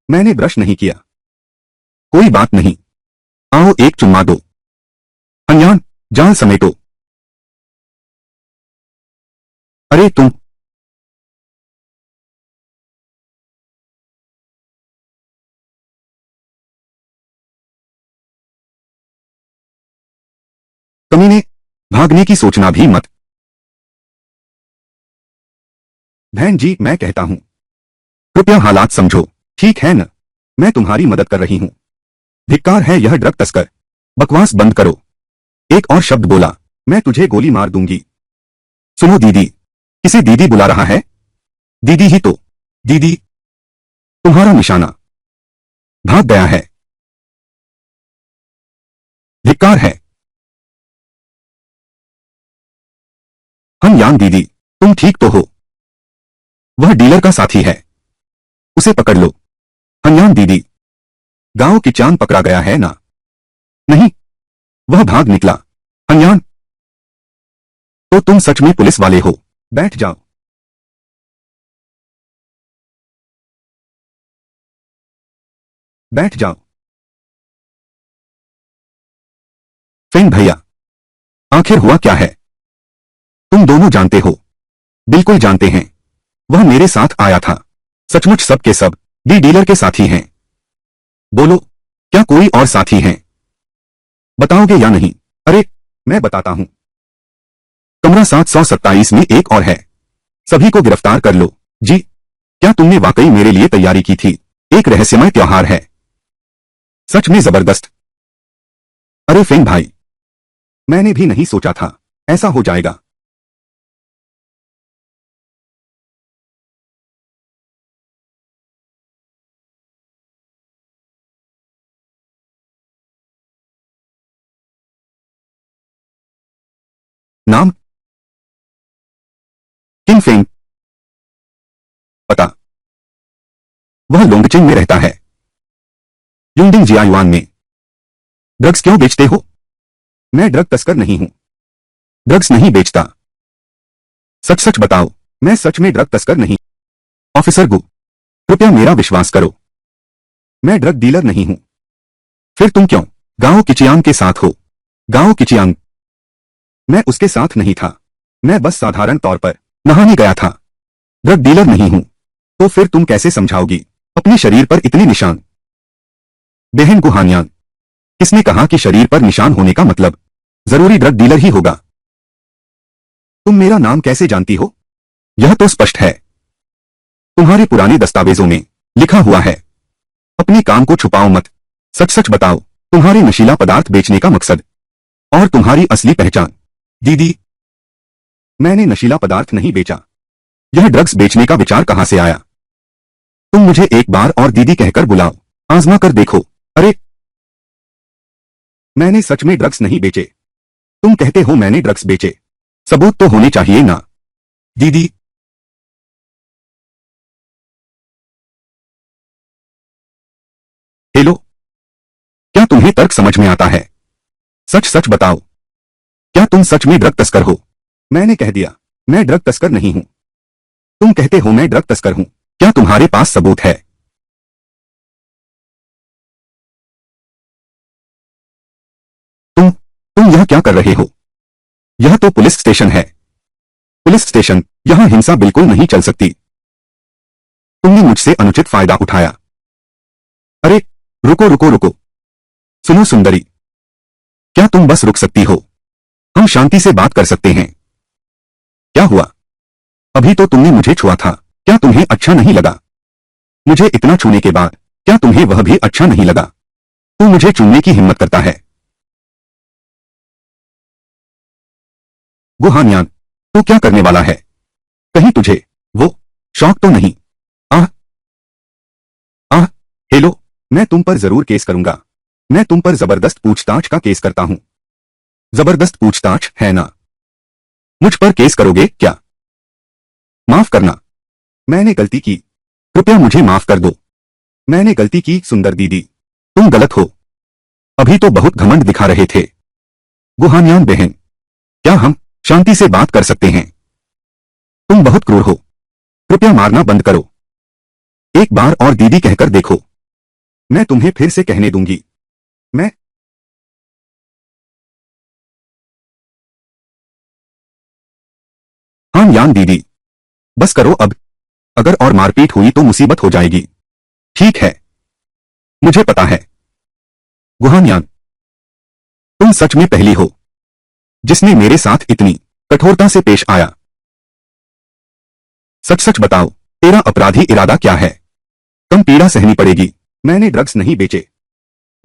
A: मैंने ब्रश नहीं किया। कोई बात नहीं, आओ एक चुम्मा दो। हनयान, जाल समेटो। अरे तुम कमीने, भागने की सोचना भी मत। बहन जी, मैं कहता हूं, कृपया हालात समझो। ठीक है न? मैं तुम्हारी मदद कर रही हूं। धिक्कार है यह ड्रग तस्कर। बकवास बंद करो। एक और शब्द बोला, मैं तुझे गोली मार दूंगी। सुनो दीदी, किसे दीदी बुला रहा है? दीदी ही तो। दीदी, तुम्हारा निशाना भाग गया है। धिक्कार है। हम यान दीदी, तुम ठीक तो हो? वह डीलर का साथी है, उसे पकड़ लो। हनयान दीदी, गांव की चांद पकड़ा गया है ना? नहीं, वह भाग निकला। हनयान, तो तुम सच में पुलिस वाले हो। बैठ जाओ। बैठ जाओ। फेंग भैया, आखिर हुआ क्या है? तुम दोनों जानते हो? बिल्कुल जानते हैं। वह मेरे साथ आया था। सचमुच सब के सब डी डीलर के साथी हैं? बोलो, क्या कोई और साथी हैं? बताओगे या नहीं? अरे, मैं बताता हूं। कमरा 727 में एक और है। सभी को गिरफ्तार कर लो। जी, क्या तुमने वाकई मेरे लिए तैयारी की थी? एक रहस्यमय त्योहार है। सच में जबरदस्त। अरे फेंग भाई, मैंने भी नहीं सोचा था ऐसा हो जाएगा। नाम? किन फेंग। पता? वह लोंगचिंग में रहता है, युंडिंग जियायुआन में। ड्रग्स क्यों बेचते हो? मैं ड्रग तस्कर नहीं हूं। ड्रग्स नहीं बेचता। सच सच बताओ। मैं सच में ड्रग तस्कर नहीं। ऑफिसर गु, कृपया मेरा विश्वास करो। मैं ड्रग डीलर नहीं हूं। फिर तुम क्यों गांव किचियांग के साथ हो? गांव किचियांग? मैं उसके साथ नहीं था। मैं बस साधारण तौर पर नहाने गया था। ड्रग डीलर नहीं हूं। तो फिर तुम कैसे समझाओगी अपने शरीर पर इतने निशान? बहन गुहानियान, किसने कहा कि शरीर पर निशान होने का मतलब जरूरी ड्रग डीलर ही होगा? तुम मेरा नाम कैसे जानती हो? यह तो स्पष्ट है। तुम्हारे पुराने दस्तावेजों में लिखा हुआ है। अपने काम को छुपाओ मत। सच सच बताओ, तुम्हारे नशीला पदार्थ बेचने का मकसद और तुम्हारी असली पहचान। दीदी, मैंने नशीला पदार्थ नहीं बेचा। यह ड्रग्स बेचने का विचार कहां से आया? तुम मुझे एक बार और दीदी कहकर बुलाओ। आजमा कर देखो। अरे, मैंने सच में ड्रग्स नहीं बेचे। तुम कहते हो मैंने ड्रग्स बेचे। सबूत तो होने चाहिए ना? दीदी, हेलो, क्या तुम्हें तर्क समझ में आता है? सच सच बताओ, क्या तुम सच में ड्रग तस्कर हो? मैंने कह दिया, मैं ड्रग तस्कर नहीं हूं। तुम कहते हो मैं ड्रग तस्कर हूं। क्या तुम्हारे पास सबूत है? तुम यह क्या कर रहे हो? यह तो पुलिस स्टेशन है। Police station? यहां हिंसा बिल्कुल नहीं चल सकती। तुमने मुझसे अनुचित फायदा उठाया। अरे, रुको रुको रुको। सुनो सुंदरी, क्या तुम बस रुक सकती हो? हम शांति से बात कर सकते हैं। क्या हुआ? अभी तो तुमने मुझे छुआ था। क्या तुम्हें अच्छा नहीं लगा? मुझे इतना छूने के बाद क्या तुम्हें वह भी अच्छा नहीं लगा? तू मुझे चूमने की हिम्मत करता है? गुहानियान, तू क्या करने वाला है? कहीं तुझे वो शौक तो नहीं? आह, आह, हेलो, मैं तुम पर जरूर केस करूंगा। मैं तुम पर जबरदस्त पूछताछ का केस करता हूं। जबरदस्त पूछताछ है ना? मुझ पर केस करोगे क्या? माफ करना, मैंने गलती की। कृपया मुझे माफ कर दो। मैंने गलती की सुंदर दीदी। तुम गलत हो। अभी तो बहुत घमंड दिखा रहे थे। गुहानियान बहन, क्या हम शांति से बात कर सकते हैं? तुम बहुत क्रूर हो। कृपया मारना बंद करो। एक बार और दीदी कहकर देखो। मैं तुम्हें फिर से कहने दूंगी। मैं हाँ यान दीदी, बस करो अब। अगर और मारपीट हुई तो मुसीबत हो जाएगी। ठीक है, मुझे पता है। गुहानियान, तुम सच में पहली हो जिसने मेरे साथ इतनी कठोरता से पेश आया। सच सच बताओ, तेरा अपराधी इरादा क्या है? कम पीड़ा सहनी पड़ेगी। मैंने ड्रग्स नहीं बेचे।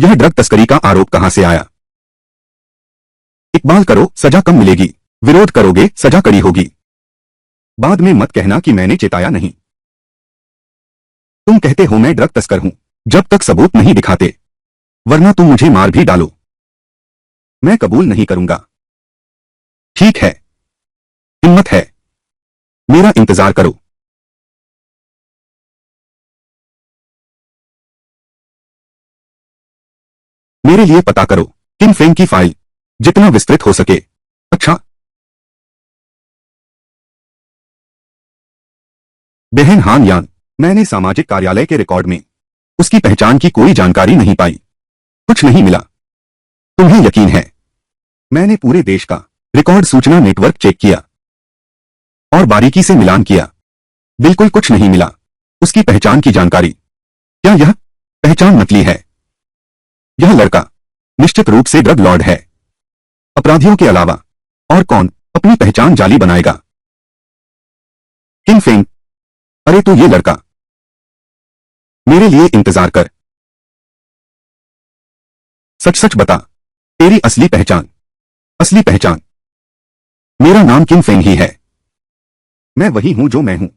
A: यह ड्रग तस्करी का आरोप कहां से आया? इकबाल करो, सजा कम मिलेगी। विरोध करोगे, सजा कड़ी होगी। बाद में मत कहना कि मैंने चेताया नहीं। तुम कहते हो मैं ड्रग तस्कर हूं, जब तक सबूत नहीं दिखाते, वरना तुम मुझे मार भी डालो। मैं कबूल नहीं करूंगा। ठीक है, हिम्मत है। मेरा इंतजार करो। मेरे लिए पता करो किन फेंग की फाइल, जितना विस्तृत हो सके। अच्छा, बहन हान यान, मैंने सामाजिक कार्यालय के रिकॉर्ड में उसकी पहचान की कोई जानकारी नहीं पाई, कुछ नहीं मिला। तुम्हें यकीन है? मैंने पूरे देश का रिकॉर्ड सूचना नेटवर्क चेक किया और बारीकी से मिलान किया, बिल्कुल कुछ नहीं मिला उसकी पहचान की जानकारी। क्या यह पहचान नकली है? यह लड़का निश्चित रूप से ड्रग लॉर्ड है। अपराधियों के अलावा और कौन अपनी पहचान जाली बनाएगा? किंग फेंग, अरे तू ये लड़का, मेरे लिए इंतजार कर। सच सच बता, तेरी असली पहचान। असली पहचान? मेरा नाम किंग फेंग ही है। मैं वही हूं जो मैं हूं।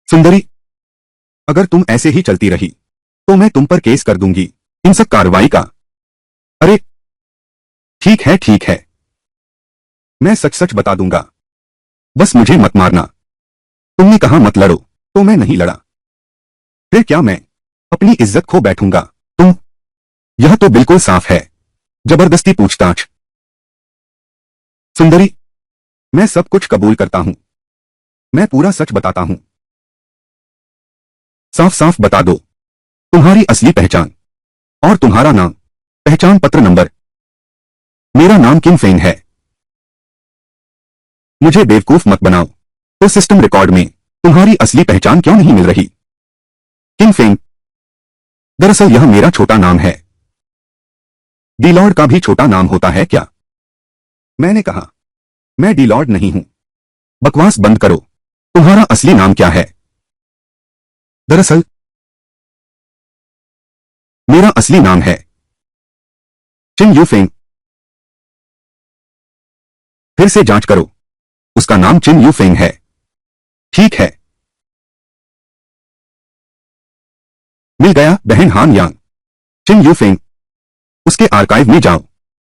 A: सुंदरी, अगर तुम ऐसे ही चलती रही तो मैं तुम पर केस कर दूंगी, हिंसक कार्रवाई का। अरे ठीक है ठीक है, मैं सच सच बता दूंगा, बस मुझे मत मारना। तुमने कहा मत लड़ो, तो मैं नहीं लड़ा। फिर क्या मैं अपनी इज्जत खो बैठूंगा? तुम, यह तो बिल्कुल साफ है, जबरदस्ती पूछताछ। सुंदरी, मैं सब कुछ कबूल करता हूं, मैं पूरा सच बताता हूं। साफ साफ बता दो तुम्हारी असली पहचान और तुम्हारा नाम, पहचान पत्र नंबर। मेरा नाम किंग फेंग है। मुझे बेवकूफ मत बनाओ। तो सिस्टम रिकॉर्ड में तुम्हारी असली पहचान क्यों नहीं मिल रही? किंग फेंग, दरअसल यह मेरा छोटा नाम है। डीलॉर्ड का भी छोटा नाम होता है क्या? मैंने कहा, मैं डीलॉर्ड नहीं हूं। बकवास बंद करो। तुम्हारा असली नाम क्या है? दरअसल मेरा असली नाम है चिन यू फेंग। फिर से जांच करो, उसका नाम चिन यू फेंग है। ठीक है, मिल गया बहन हान यांग। चिन यू फेंग, उसके आर्काइव में जाओ,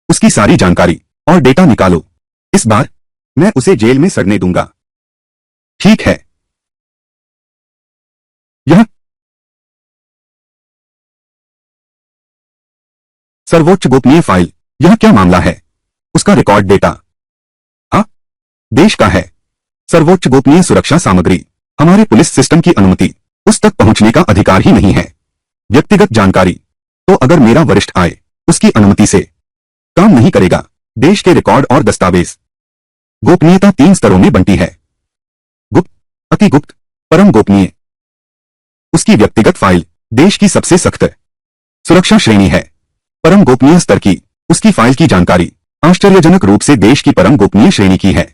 A: उसकी सारी जानकारी और डेटा निकालो। इस बार मैं उसे जेल में सड़ने दूंगा। ठीक है। यह सर्वोच्च गोपनीय फाइल, यह क्या मामला है? उसका रिकॉर्ड डेटा? हाँ, देश का है। सर्वोच्च गोपनीय सुरक्षा सामग्री, हमारे पुलिस सिस्टम की अनुमति उस तक पहुंचने का अधिकार ही नहीं है। व्यक्तिगत जानकारी तो अगर मेरा वरिष्ठ आए उसकी अनुमति से काम नहीं करेगा। देश के रिकॉर्ड और दस्तावेज। गोपनीयता 3 स्तरों में बनती है, गुप्त, अति गुप्त, परम गोपनीय। उसकी व्यक्तिगत फाइल देश की सबसे सख्त सुरक्षा श्रेणी है। परम गोपनीय स्तर की उसकी फाइल की जानकारी आश्चर्यजनक रूप से देश की परम गोपनीय श्रेणी की है।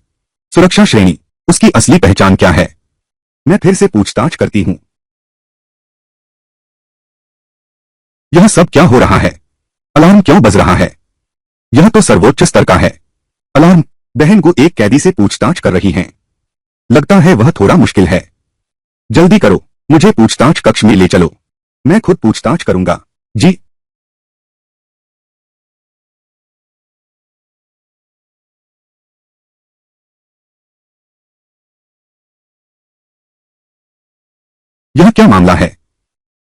A: सुरक्षा श्रेणी, उसकी असली पहचान क्या है? मैं फिर से पूछताछ करती हूं। यह सब क्या हो रहा है? अलार्म क्यों बज रहा है? यह तो सर्वोच्च स्तर का है। अलार्म, बहन को एक कैदी से पूछताछ कर रही हैं। लगता है वह थोड़ा मुश्किल है। जल्दी करो, मुझे पूछताछ कक्ष में ले चलो। मैं खुद पूछताछ करूंगा। जी। यह क्या मामला है?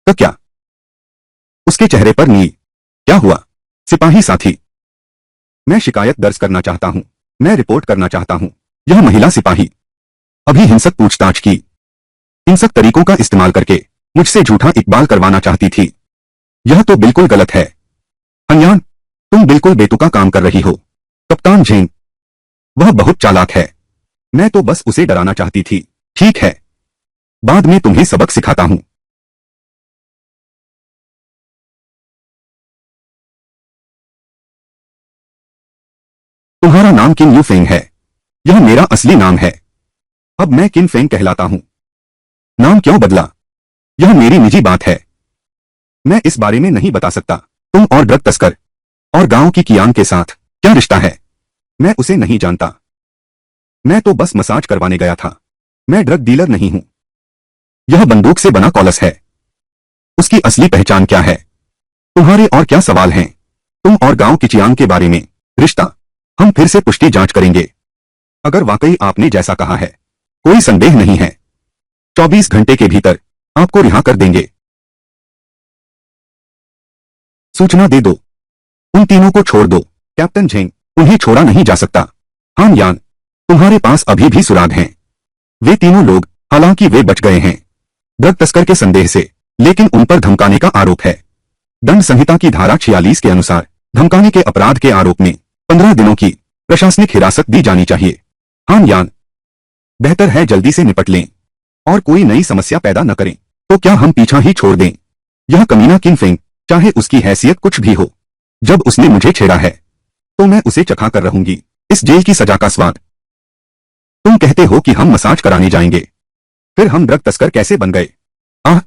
A: तो क्या? उसके चेहरे पर नील। क्या हुआ? सिपाही साथी, मैं शिकायत दर्ज करना चाहता हूं। मैं रिपोर्ट करना चाहता हूं। यह महिला सिपाही अभी हिंसक पूछताछ की, हिंसक तरीकों का इस्तेमाल करके मुझसे झूठा इकबाल करवाना चाहती थी। यह तो बिल्कुल गलत है। हनयान, तुम बिल्कुल बेतुका काम कर रही हो। कप्तान झेंग, वह बहुत चालाक है। मैं तो बस उसे डराना चाहती थी। ठीक है, बाद में तुम्हें सबक सिखाता हूं। तुम्हारा नाम किन यू फेंग है। यह मेरा असली नाम है। अब मैं किन फेंग कहलाता हूं। नाम क्यों बदला? यह मेरी निजी बात है, मैं इस बारे में नहीं बता सकता। तुम और ड्रग तस्कर और गांव की कियांग के साथ क्या रिश्ता है? मैं उसे नहीं जानता। मैं तो बस मसाज करवाने गया था। मैं ड्रग डीलर नहीं हूं। यह बंदूक से बना कॉलस है। उसकी असली पहचान क्या है? तुम्हारे और क्या सवाल हैं? तुम और गांव की चियांग के बारे में रिश्ता, हम फिर से पुष्टि जांच करेंगे। अगर वाकई आपने जैसा कहा है, कोई संदेह नहीं है, 24 घंटे के भीतर आपको रिहा कर देंगे। सूचना दे दो, उन तीनों को छोड़ दो। कैप्टन झेंग, उन्हें छोड़ा नहीं जा सकता। हान यान, तुम्हारे पास अभी भी सुराग हैं। वे तीनों लोग, हालांकि वे बच गए हैं ड्रग तस्कर के संदेह से, लेकिन उन पर धमकाने का आरोप है। दंड संहिता की धारा 46 के अनुसार धमकाने के अपराध के आरोप में 15 दिनों की प्रशासनिक हिरासत दी जानी चाहिए। हाँ यान, बेहतर है जल्दी से निपट लें और कोई नई समस्या पैदा न करें। तो क्या हम पीछा ही छोड़ दें? यह कमीना किंगफिंग, चाहे उसकी हैसियत कुछ भी हो, जब उसने मुझे छेड़ा है तो मैं उसे चखा कर रहूंगी इस जेल की सजा का स्वाद। तुम कहते हो कि हम मसाज कराने जाएंगे, फिर हम ड्रग तस्कर कैसे बन गए? आह,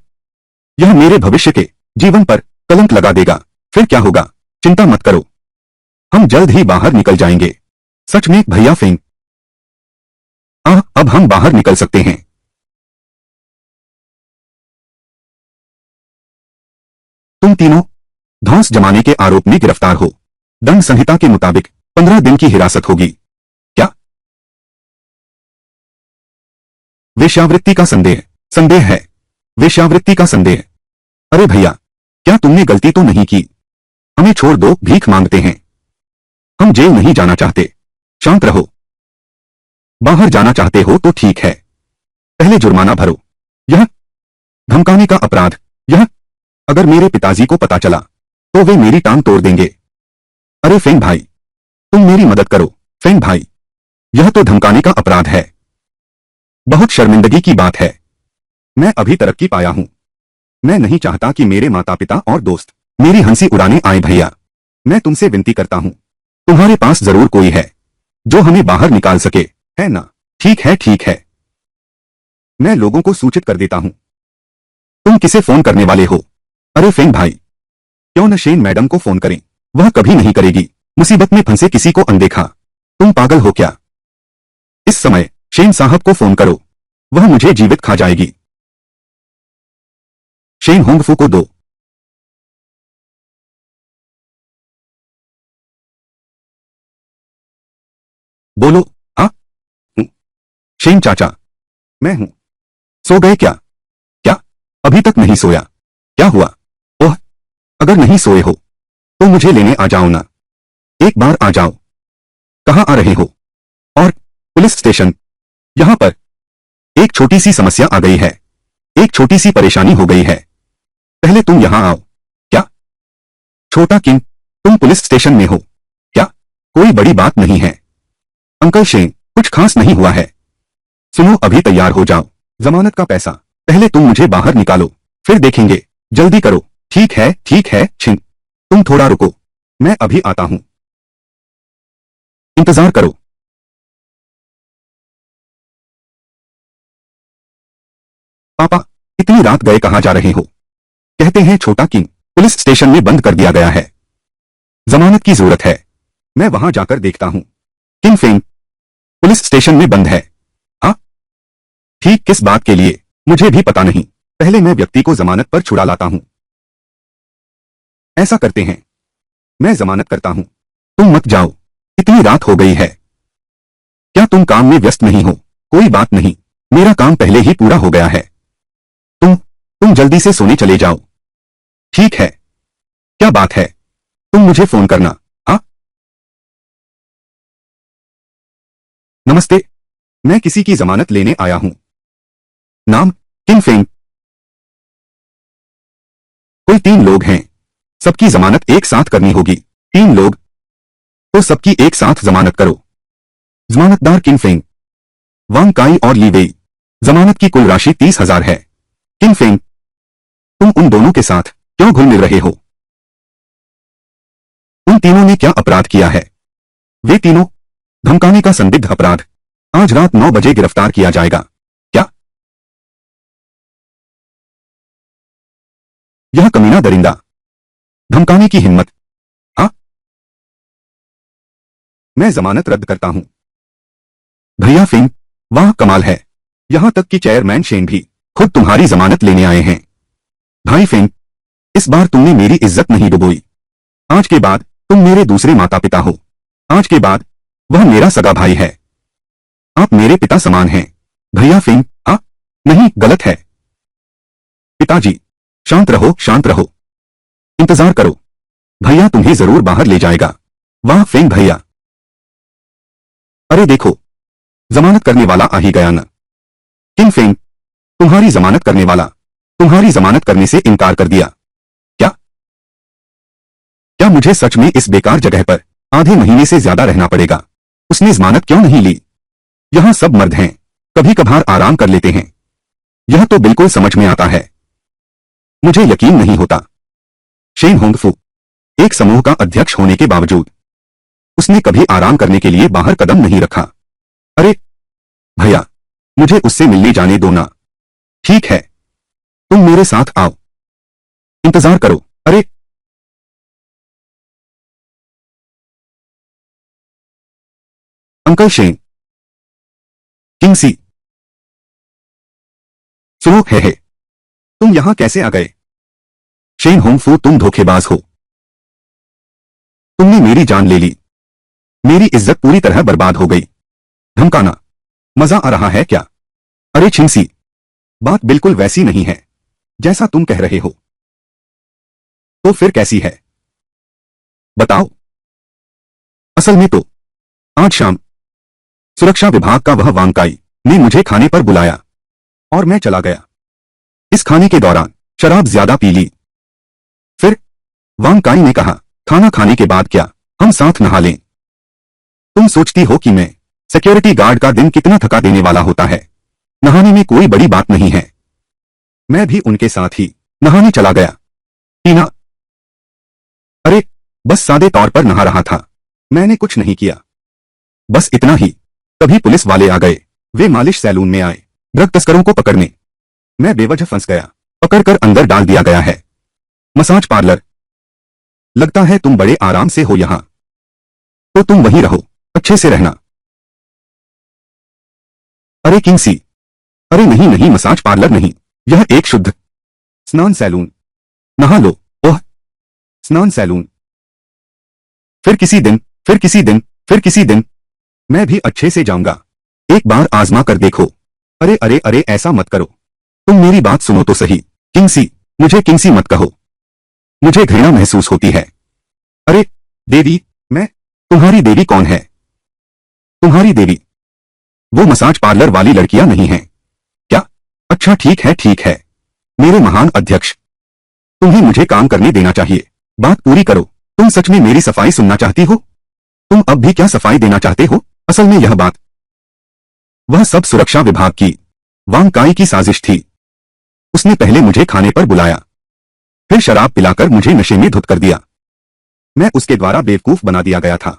A: यह मेरे भविष्य के जीवन पर कलंक लगा देगा। फिर क्या होगा? चिंता मत करो, हम जल्द ही बाहर निकल जाएंगे। सच में भैया फिंग? आह, अब हम बाहर निकल सकते हैं। तुम तीनों धौंस जमाने के आरोप में गिरफ्तार हो। दंड संहिता के मुताबिक 15 दिन की हिरासत होगी। क्या? वेश्यावृत्ति का संदेह? संदेह है? वेश्यावृत्ति का संदेह? अरे भैया, क्या तुमने गलती तो नहीं की? हमें छोड़ दो, भीख मांगते हैं। हम जेल नहीं जाना चाहते। शांत रहो। बाहर जाना चाहते हो तो ठीक है, पहले जुर्माना भरो। यह धमकाने का अपराध, यह अगर मेरे पिताजी को पता चला तो वे मेरी टांग तोड़ देंगे। अरे फेंग भाई, तुम मेरी मदद करो। फेंग भाई, यह तो धमकाने का अपराध है। बहुत शर्मिंदगी की बात है। मैं अभी तरक्की पाया हूं। मैं नहीं चाहता कि मेरे माता पिता और दोस्त मेरी हंसी उड़ाने आए। भैया, मैं तुमसे विनती करता हूं, तुम्हारे पास जरूर कोई है जो हमें बाहर निकाल सके, है ना? ठीक है, ठीक है, मैं लोगों को सूचित कर देता हूं। तुम किसे फोन करने वाले हो? अरे फेंग भाई, क्यों न शेन मैडम को फोन करें? वह कभी नहीं करेगी मुसीबत में फंसे किसी को अनदेखा। तुम पागल हो क्या? इस समय शेन साहब को फोन करो, वह मुझे जीवित खा जाएगी। शेन होंगफू को दो। बोलो। हाँ? शेन चाचा, मैं हूं। सो गए क्या? क्या अभी तक नहीं सोया? क्या हुआ? ओह, अगर नहीं सोए हो तो मुझे लेने आ जाओ ना। एक बार आ जाओ। कहां आ रहे हो? और पुलिस स्टेशन। यहां पर एक छोटी सी समस्या आ गई है, एक छोटी सी परेशानी हो गई है। पहले तुम यहां आओ। क्या? छोटा किंग, तुम पुलिस स्टेशन में हो क्या? कोई बड़ी बात नहीं है अंकल शेन, कुछ खास नहीं हुआ है। सुनो, अभी तैयार हो जाओ। जमानत का पैसा पहले तुम मुझे बाहर निकालो, फिर देखेंगे। जल्दी करो। ठीक है, ठीक है। छिन, तुम थोड़ा रुको, मैं अभी आता हूं। इंतजार करो। पापा, इतनी रात गए कहां जा रहे हो? कहते हैं छोटा किंग पुलिस स्टेशन में बंद कर दिया गया है, जमानत की जरूरत है। मैं वहां जाकर देखता हूं। किंग फेंग पुलिस स्टेशन में बंद है? हाँ? ठीक किस बात के लिए मुझे भी पता नहीं। पहले मैं व्यक्ति को जमानत पर छुड़ा लाता हूं। ऐसा करते हैं, मैं जमानत करता हूं। तुम मत जाओ, इतनी रात हो गई है। क्या तुम काम में व्यस्त नहीं हो? कोई बात नहीं, मेरा काम पहले ही पूरा हो गया है। तुम जल्दी से सोने चले जाओ। ठीक है, क्या बात है? तुम मुझे फोन करना। हाँ? नमस्ते, मैं किसी की जमानत लेने आया हूं। नाम किंग फेंग। कुल 3 लोग हैं, सबकी जमानत एक साथ करनी होगी। 3 लोग तो सबकी एक साथ जमानत करो। जमानतदार किंग फेंग, वांग काई और ली वेई। जमानत की कुल राशि 30,000 है। किंग फेंग, तुम उन दोनों के साथ क्यों घुल मिल रहे हो? उन तीनों ने क्या अपराध किया है? वे तीनों धमकाने का संदिग्ध अपराध। आज रात 9 बजे गिरफ्तार किया जाएगा। क्या? यह कमीना दरिंदा धमकाने की हिम्मत? हाँ? मैं जमानत रद्द करता हूं। भैया फिंग, वाह कमाल है, यहां तक कि चेयरमैन शेन भी खुद तुम्हारी जमानत लेने आए हैं। भाई फिंग, इस बार तुमने मेरी इज्जत नहीं डुबोई। आज के बाद तुम मेरे दूसरे माता पिता हो। आज के बाद वह मेरा सगा भाई है। आप मेरे पिता समान हैं। भैया फिंग, हाँ? नहीं, गलत है। पिताजी, शांत रहो, शांत रहो। इंतजार करो, भैया तुम्हें जरूर बाहर ले जाएगा। वाह फिंग भैया। अरे देखो, जमानत करने वाला आ ही गया न। किंग फेंग, तुम्हारी जमानत करने वाला तुम्हारी जमानत करने से इनकार कर दिया। क्या क्या मुझे सच में इस बेकार जगह पर आधे महीने से ज्यादा रहना पड़ेगा? उसने जमानत क्यों नहीं ली? यहां सब मर्द हैं, कभी कभार आराम कर लेते हैं। यह तो बिल्कुल समझ में आता है। मुझे यकीन नहीं होता। शेन होंगफू, एक समूह का अध्यक्ष होने के बावजूद उसने कभी आराम करने के लिए बाहर कदम नहीं रखा। अरे भैया, मुझे उससे मिलने जाने दो ना। ठीक है, तुम मेरे साथ आओ। इंतजार करो। अरे अंकल शेन, किंगसी, सुनो है, तुम यहां कैसे आ गए? शेन होंगफू, तुम धोखेबाज हो। तुमने मेरी जान ले ली। मेरी इज्जत पूरी तरह बर्बाद हो गई। धमकाना, मजा आ रहा है क्या? अरे छिंसी, बात बिल्कुल वैसी नहीं है जैसा तुम कह रहे हो। तो फिर कैसी है? बताओ। असल में तो आज शाम सुरक्षा विभाग का वह वांगकाई ने मुझे खाने पर बुलाया और मैं चला गया। इस खाने के दौरान शराब ज्यादा पी ली। फिर वांगकाई ने कहा, खाना खाने के बाद क्या हम साथ नहा लें? तुम सोचती हो कि मैं सिक्योरिटी गार्ड का दिन कितना थका देने वाला होता है? नहाने में कोई बड़ी बात नहीं है। मैं भी उनके साथ ही नहाने चला गया। टीना, अरे बस सादे तौर पर नहा रहा था। मैंने कुछ नहीं किया, बस इतना ही। तभी पुलिस वाले आ गए। वे मालिश सैलून में आए ड्रग तस्करों को पकड़ने। मैं बेवजह फंस गया। पकड़कर अंदर डाल दिया गया है। मसाज पार्लर, लगता है तुम बड़े आराम से हो यहां। तो तुम वहीं रहो, अच्छे से रहना। अरे किंगसी, अरे नहीं नहीं, मसाज पार्लर नहीं, यह एक शुद्ध स्नान सैलून। नहा लो। ओह, स्नान सैलून। फिर किसी दिन, फिर किसी दिन, फिर किसी दिन मैं भी अच्छे से जाऊंगा। एक बार आजमा कर देखो। अरे अरे अरे, ऐसा मत करो। तुम मेरी बात सुनो तो सही। किंगसी, मुझे किंगसी मत कहो, मुझे घृणा महसूस होती है। अरे देवी, मैं तुम्हारी देवी कौन है? तुम्हारी देवी वो मसाज पार्लर वाली लड़कियां नहीं हैं क्या? अच्छा ठीक है ठीक है। मेरे महान अध्यक्ष, तुम्हें मुझे काम करने देना चाहिए। बात पूरी करो। तुम सच में मेरी सफाई सुनना चाहती हो? तुम अब भी क्या सफाई देना चाहते हो? असल में यह बात, वह सब सुरक्षा विभाग की वांगकाई की साजिश थी। उसने पहले मुझे खाने पर बुलाया, फिर शराब पिलाकर मुझे नशे में धुत कर दिया। मैं उसके द्वारा बेवकूफ बना दिया गया था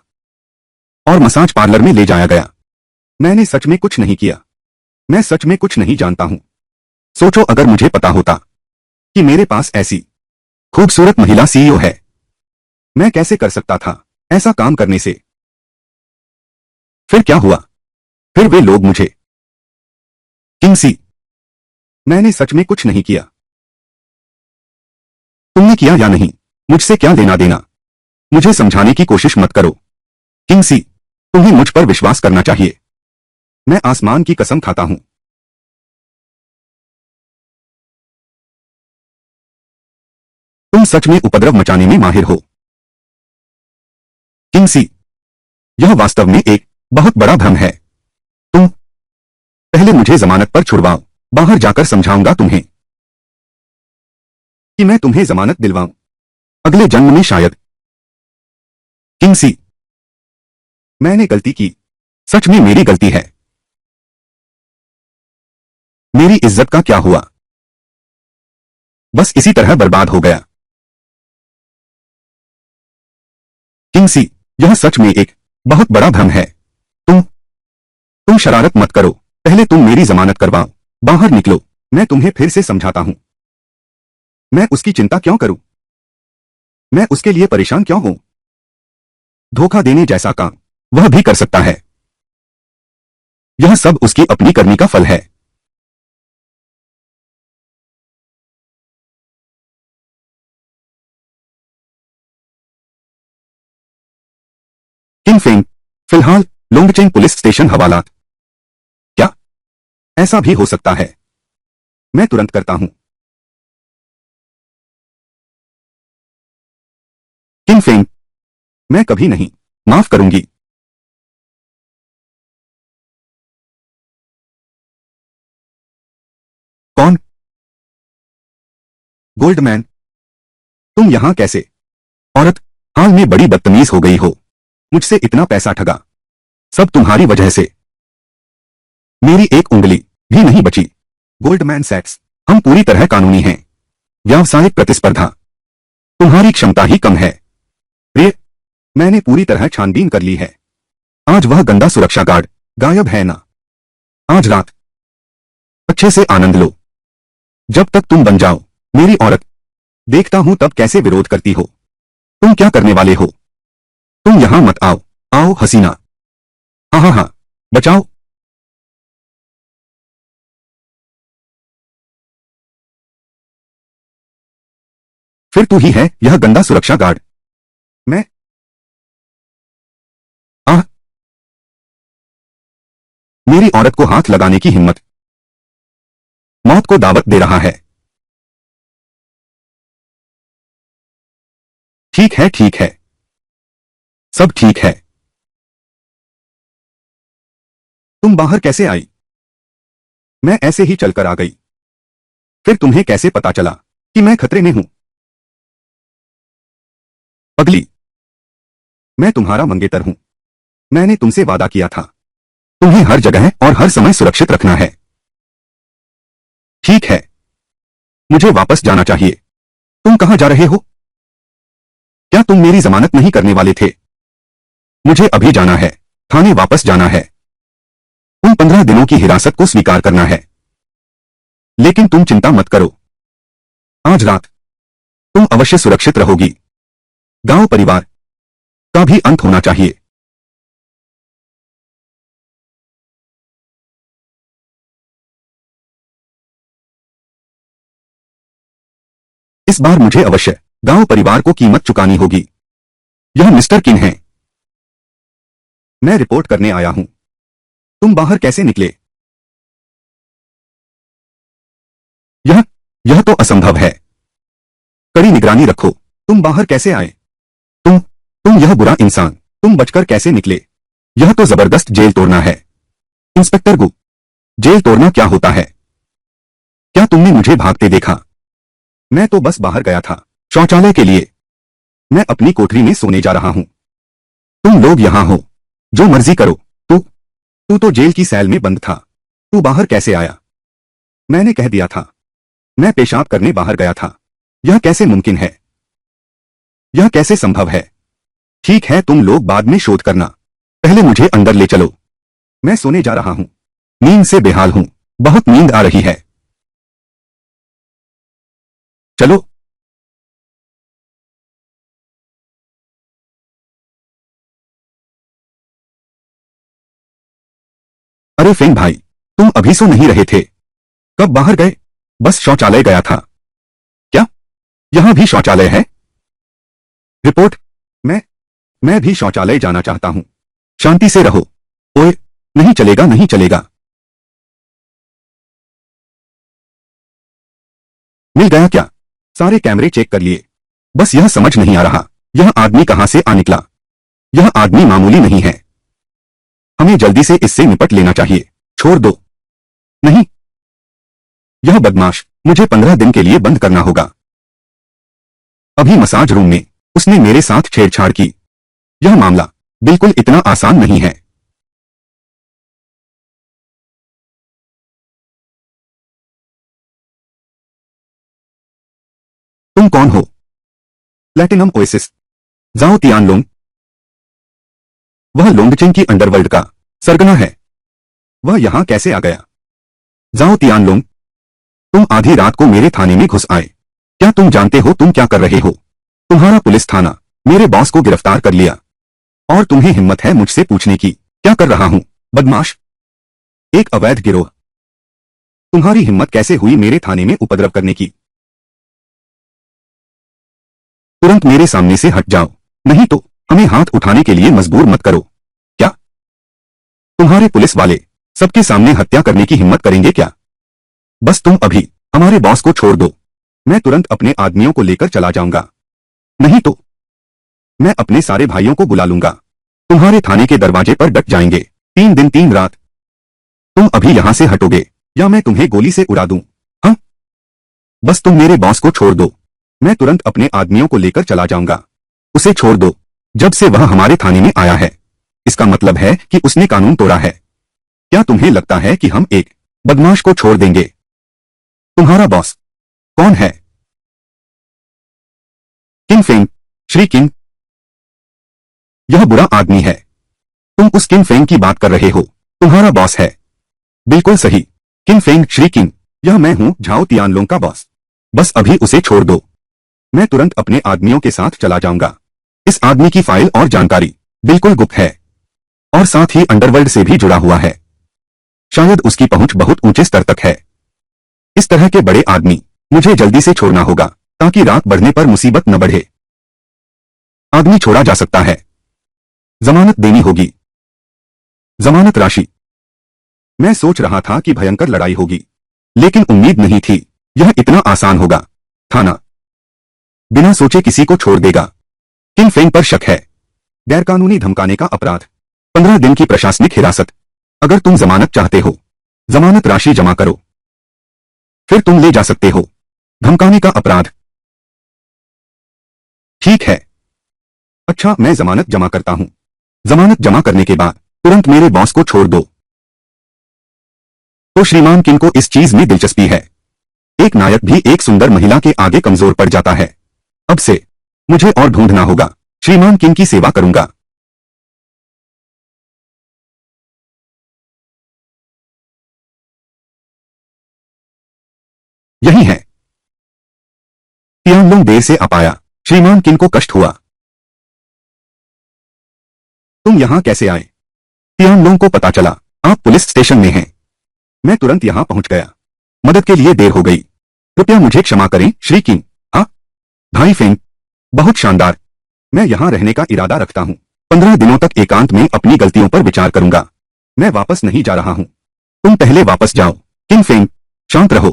A: और मसाज पार्लर में ले जाया गया। मैंने सच में कुछ नहीं किया। मैं सच में कुछ नहीं जानता हूं। सोचो, अगर मुझे पता होता कि मेरे पास ऐसी खूबसूरत महिला सीईओ है, मैं कैसे कर सकता था ऐसा काम करने से? फिर क्या हुआ? फिर वे लोग मुझे किंगसी, मैंने सच में कुछ नहीं किया। तुमने किया या नहीं, मुझसे क्या लेना देना? मुझे समझाने की कोशिश मत करो। किंगसी, तुम्हें मुझ पर विश्वास करना चाहिए। मैं आसमान की कसम खाता हूं। तुम सच में उपद्रव मचाने में माहिर हो। किंगसी, यह वास्तव में एक बहुत बड़ा भ्रम है। तुम पहले मुझे जमानत पर छुड़वाओ, बाहर जाकर समझाऊंगा तुम्हें कि मैं तुम्हें जमानत दिलवाऊं, अगले जन्म में शायद। किंगसी, मैंने गलती की, सच में मेरी गलती है। मेरी इज्जत का क्या हुआ? बस इसी तरह बर्बाद हो गया। किंगसी, यह सच में एक बहुत बड़ा भ्रम है। तुम शरारत मत करो। पहले तुम मेरी जमानत करवाओ, बाहर निकलो। मैं तुम्हें फिर से समझाता हूं। मैं उसकी चिंता क्यों करूं? मैं उसके लिए परेशान क्यों हूं? धोखा देने जैसा काम वह भी कर सकता है। यह सब उसकी अपनी करनी का फल है। किंग फेंग, फिलहाल लोंगचेंग पुलिस स्टेशन हवालात। क्या ऐसा भी हो सकता है? मैं तुरंत करता हूं। किंग फेंग, मैं कभी नहीं माफ करूंगी। गोल्डमैन, तुम यहां कैसे? औरत, हाल में बड़ी बदतमीज हो गई हो। मुझसे इतना पैसा ठगा, सब तुम्हारी वजह से। मेरी एक उंगली भी नहीं बची। गोल्डमैन सैक्स, हम पूरी तरह कानूनी हैं। व्यावसायिक प्रतिस्पर्धा, तुम्हारी क्षमता ही कम है। प्रिय, मैंने पूरी तरह छानबीन कर ली है। आज वह गंदा सुरक्षा गार्ड गायब है ना। आज रात अच्छे से आनंद लो, जब तक तुम बन जाओ मेरी औरत। देखता हूं तब कैसे विरोध करती हो। तुम क्या करने वाले हो? तुम यहां मत आओ। आओ हसीना। हाँ हाँ हाँ, बचाओ। फिर तू ही है यह गंदा सुरक्षा गार्ड। मैं? आह, मेरी औरत को हाथ लगाने की हिम्मत। मौत को दावत दे रहा है। ठीक है ठीक है, सब ठीक है। तुम बाहर कैसे आई? मैं ऐसे ही चलकर आ गई। फिर तुम्हें कैसे पता चला कि मैं खतरे में हूं? पगली, मैं तुम्हारा मंगेतर हूं। मैंने तुमसे वादा किया था तुम्हें हर जगह और हर समय सुरक्षित रखना है। ठीक है, मुझे वापस जाना चाहिए। तुम कहां जा रहे हो? क्या तुम मेरी जमानत नहीं करने वाले थे? मुझे अभी जाना है, थाने वापस जाना है। उन 15 दिनों की हिरासत को स्वीकार करना है। लेकिन तुम चिंता मत करो, आज रात तुम अवश्य सुरक्षित रहोगी। गांव परिवार का भी अंत होना चाहिए। इस बार मुझे अवश्य गांव परिवार को कीमत चुकानी होगी। यह मिस्टर किन है? मैं रिपोर्ट करने आया हूं। तुम बाहर कैसे निकले? यह यह तो असंभव है। कड़ी निगरानी रखो। तुम बाहर कैसे आए? तुम यह बुरा इंसान, तुम बचकर कैसे निकले? यह तो जबरदस्त जेल तोड़ना है। इंस्पेक्टर गु, जेल तोड़ना क्या होता है? क्या तुमने मुझे भागते देखा? मैं तो बस बाहर गया था, शौचालय के लिए। मैं अपनी कोठरी में सोने जा रहा हूं। तुम लोग यहां हो, जो मर्जी करो। तू तो जेल की सेल में बंद था। तू बाहर कैसे आया? मैंने कह दिया था, मैं पेशाब करने बाहर गया था। यह कैसे मुमकिन है? यह कैसे संभव है? ठीक है, तुम लोग बाद में शोध करना, पहले मुझे अंदर ले चलो। मैं सोने जा रहा हूं, नींद से बेहाल हूं, बहुत नींद आ रही है। चलो। अरे फेंग भाई, तुम अभी सो नहीं रहे थे? कब बाहर गए? बस शौचालय गया था। क्या यहां भी शौचालय है? रिपोर्ट। मैं भी शौचालय जाना चाहता हूं। शांति से रहो। ओए, नहीं चलेगा नहीं चलेगा। मिल गया क्या? सारे कैमरे चेक कर लिए। बस यह समझ नहीं आ रहा, यह आदमी कहां से आ निकला। यह आदमी मामूली नहीं है। हमें जल्दी से इससे निपट लेना चाहिए। छोड़ दो। नहीं, यह बदमाश मुझे 15 दिन के लिए बंद करना होगा। अभी मसाज रूम में उसने मेरे साथ छेड़छाड़ की। यह मामला बिल्कुल इतना आसान नहीं है। तुम कौन हो? प्लेटिनम ओएसिस, जाओ तियानलोंग। वह लोंगचेंग की अंडरवर्ल्ड का सरगना है। वह यहां कैसे आ गया? जाओ तियानलोंग। तुम आधी रात को मेरे थाने में घुस आए। क्या तुम जानते हो तुम क्या कर रहे हो? तुम्हारा पुलिस थाना मेरे बॉस को गिरफ्तार कर लिया, और तुम्हें हिम्मत है मुझसे पूछने की क्या कर रहा हूं? बदमाश, एक अवैध गिरोह। तुम्हारी हिम्मत कैसे हुई मेरे थाने में उपद्रव करने की? तुरंत मेरे सामने से हट जाओ, नहीं तो हमें हाथ उठाने के लिए मजबूर मत करो। क्या तुम्हारे पुलिस वाले सबके सामने हत्या करने की हिम्मत करेंगे क्या? बस तुम अभी हमारे बॉस को छोड़ दो, मैं तुरंत अपने आदमियों को लेकर चला जाऊंगा। नहीं तो मैं अपने सारे भाइयों को बुला लूंगा, तुम्हारे थाने के दरवाजे पर डट जाएंगे। 3 दिन 3 रात। तुम अभी यहां से हटोगे या मैं तुम्हें गोली से उड़ा दूं? हाँ, बस तुम मेरे बॉस को छोड़ दो, मैं तुरंत अपने आदमियों को लेकर चला जाऊंगा। उसे छोड़ दो। जब से वह हमारे थाने में आया है, इसका मतलब है कि उसने कानून तोड़ा है। क्या तुम्हें लगता है कि हम एक बदमाश को छोड़ देंगे? तुम्हारा बॉस कौन है? King Feng, Shri king. यह बुरा आदमी है। तुम उस किंग फेंग की बात कर रहे हो, तुम्हारा बॉस है। बिल्कुल सही, किंग फेंग, श्री किंग। यह मैं हूं, झाओ तियानलोंग का बॉस। बस अभी उसे छोड़ दो, मैं तुरंत अपने आदमियों के साथ चला जाऊंगा। इस आदमी की फाइल और जानकारी बिल्कुल गुप्त है और साथ ही अंडरवर्ल्ड से भी जुड़ा हुआ है। शायद उसकी पहुंच बहुत ऊंचे स्तर तक है। इस तरह के बड़े आदमी मुझे जल्दी से छोड़ना होगा ताकि रात बढ़ने पर मुसीबत न बढ़े। आदमी छोड़ा जा सकता है, जमानत देनी होगी। जमानत राशि। मैं सोच रहा था कि भयंकर लड़ाई होगी, लेकिन उम्मीद नहीं थी यह इतना आसान होगा। थाना बिना सोचे किसी को छोड़ देगा। किंग फेंग पर शक है। गैरकानूनी धमकाने का अपराध, 15 दिन की प्रशासनिक हिरासत। अगर तुम जमानत चाहते हो, जमानत राशि जमा करो, फिर तुम ले जा सकते हो। धमकाने का अपराध, ठीक है। अच्छा, मैं जमानत जमा करता हूं। जमानत जमा करने के बाद तुरंत मेरे बॉस को छोड़ दो। तो श्रीमान किंग को इस चीज में दिलचस्पी है। एक नायक भी एक सुंदर महिला के आगे कमजोर पड़ जाता है। अब से मुझे और ढूंढना होगा। श्रीमान किंग की सेवा करूंगा। यही है। तियानलोंग देर से आ पाया। श्रीमान किंग को कष्ट हुआ। तुम यहां कैसे आए? तियानलोंग को पता चला आप पुलिस स्टेशन में हैं। मैं तुरंत यहां पहुंच गया। मदद के लिए देर हो गई, कृपया मुझे क्षमा करें श्री किंग। हाँ भाई फेंग, बहुत शानदार। मैं यहां रहने का इरादा रखता हूं। 15 दिनों तक एकांत में अपनी गलतियों पर विचार करूंगा। मैं वापस नहीं जा रहा हूं। तुम पहले वापस जाओ। किंग फेंग, शांत रहो।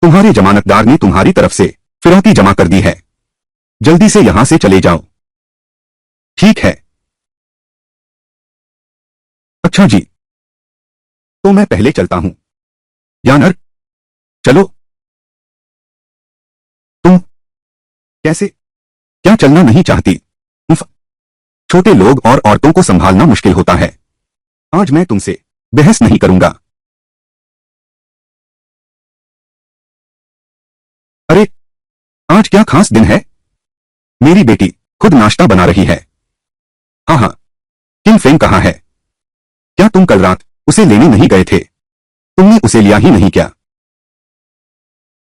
A: तुम्हारे जमानतदार ने तुम्हारी तरफ से फिरौती जमा कर दी है। जल्दी से यहां से चले जाओ। ठीक है। अच्छा जी, तो मैं पहले चलता हूं। यानर, चलो। तुम कैसे? क्या चलना नहीं चाहती? उफ, छोटे लोग और औरतों को संभालना मुश्किल होता है। आज मैं तुमसे बहस नहीं करूंगा। अरे, आज क्या खास दिन है? मेरी बेटी खुद नाश्ता बना रही है। हाँ हाँ, किंग फेंग कहाँ है? क्या तुम कल रात उसे लेने नहीं गए थे? तुमने उसे लिया ही नहीं क्या?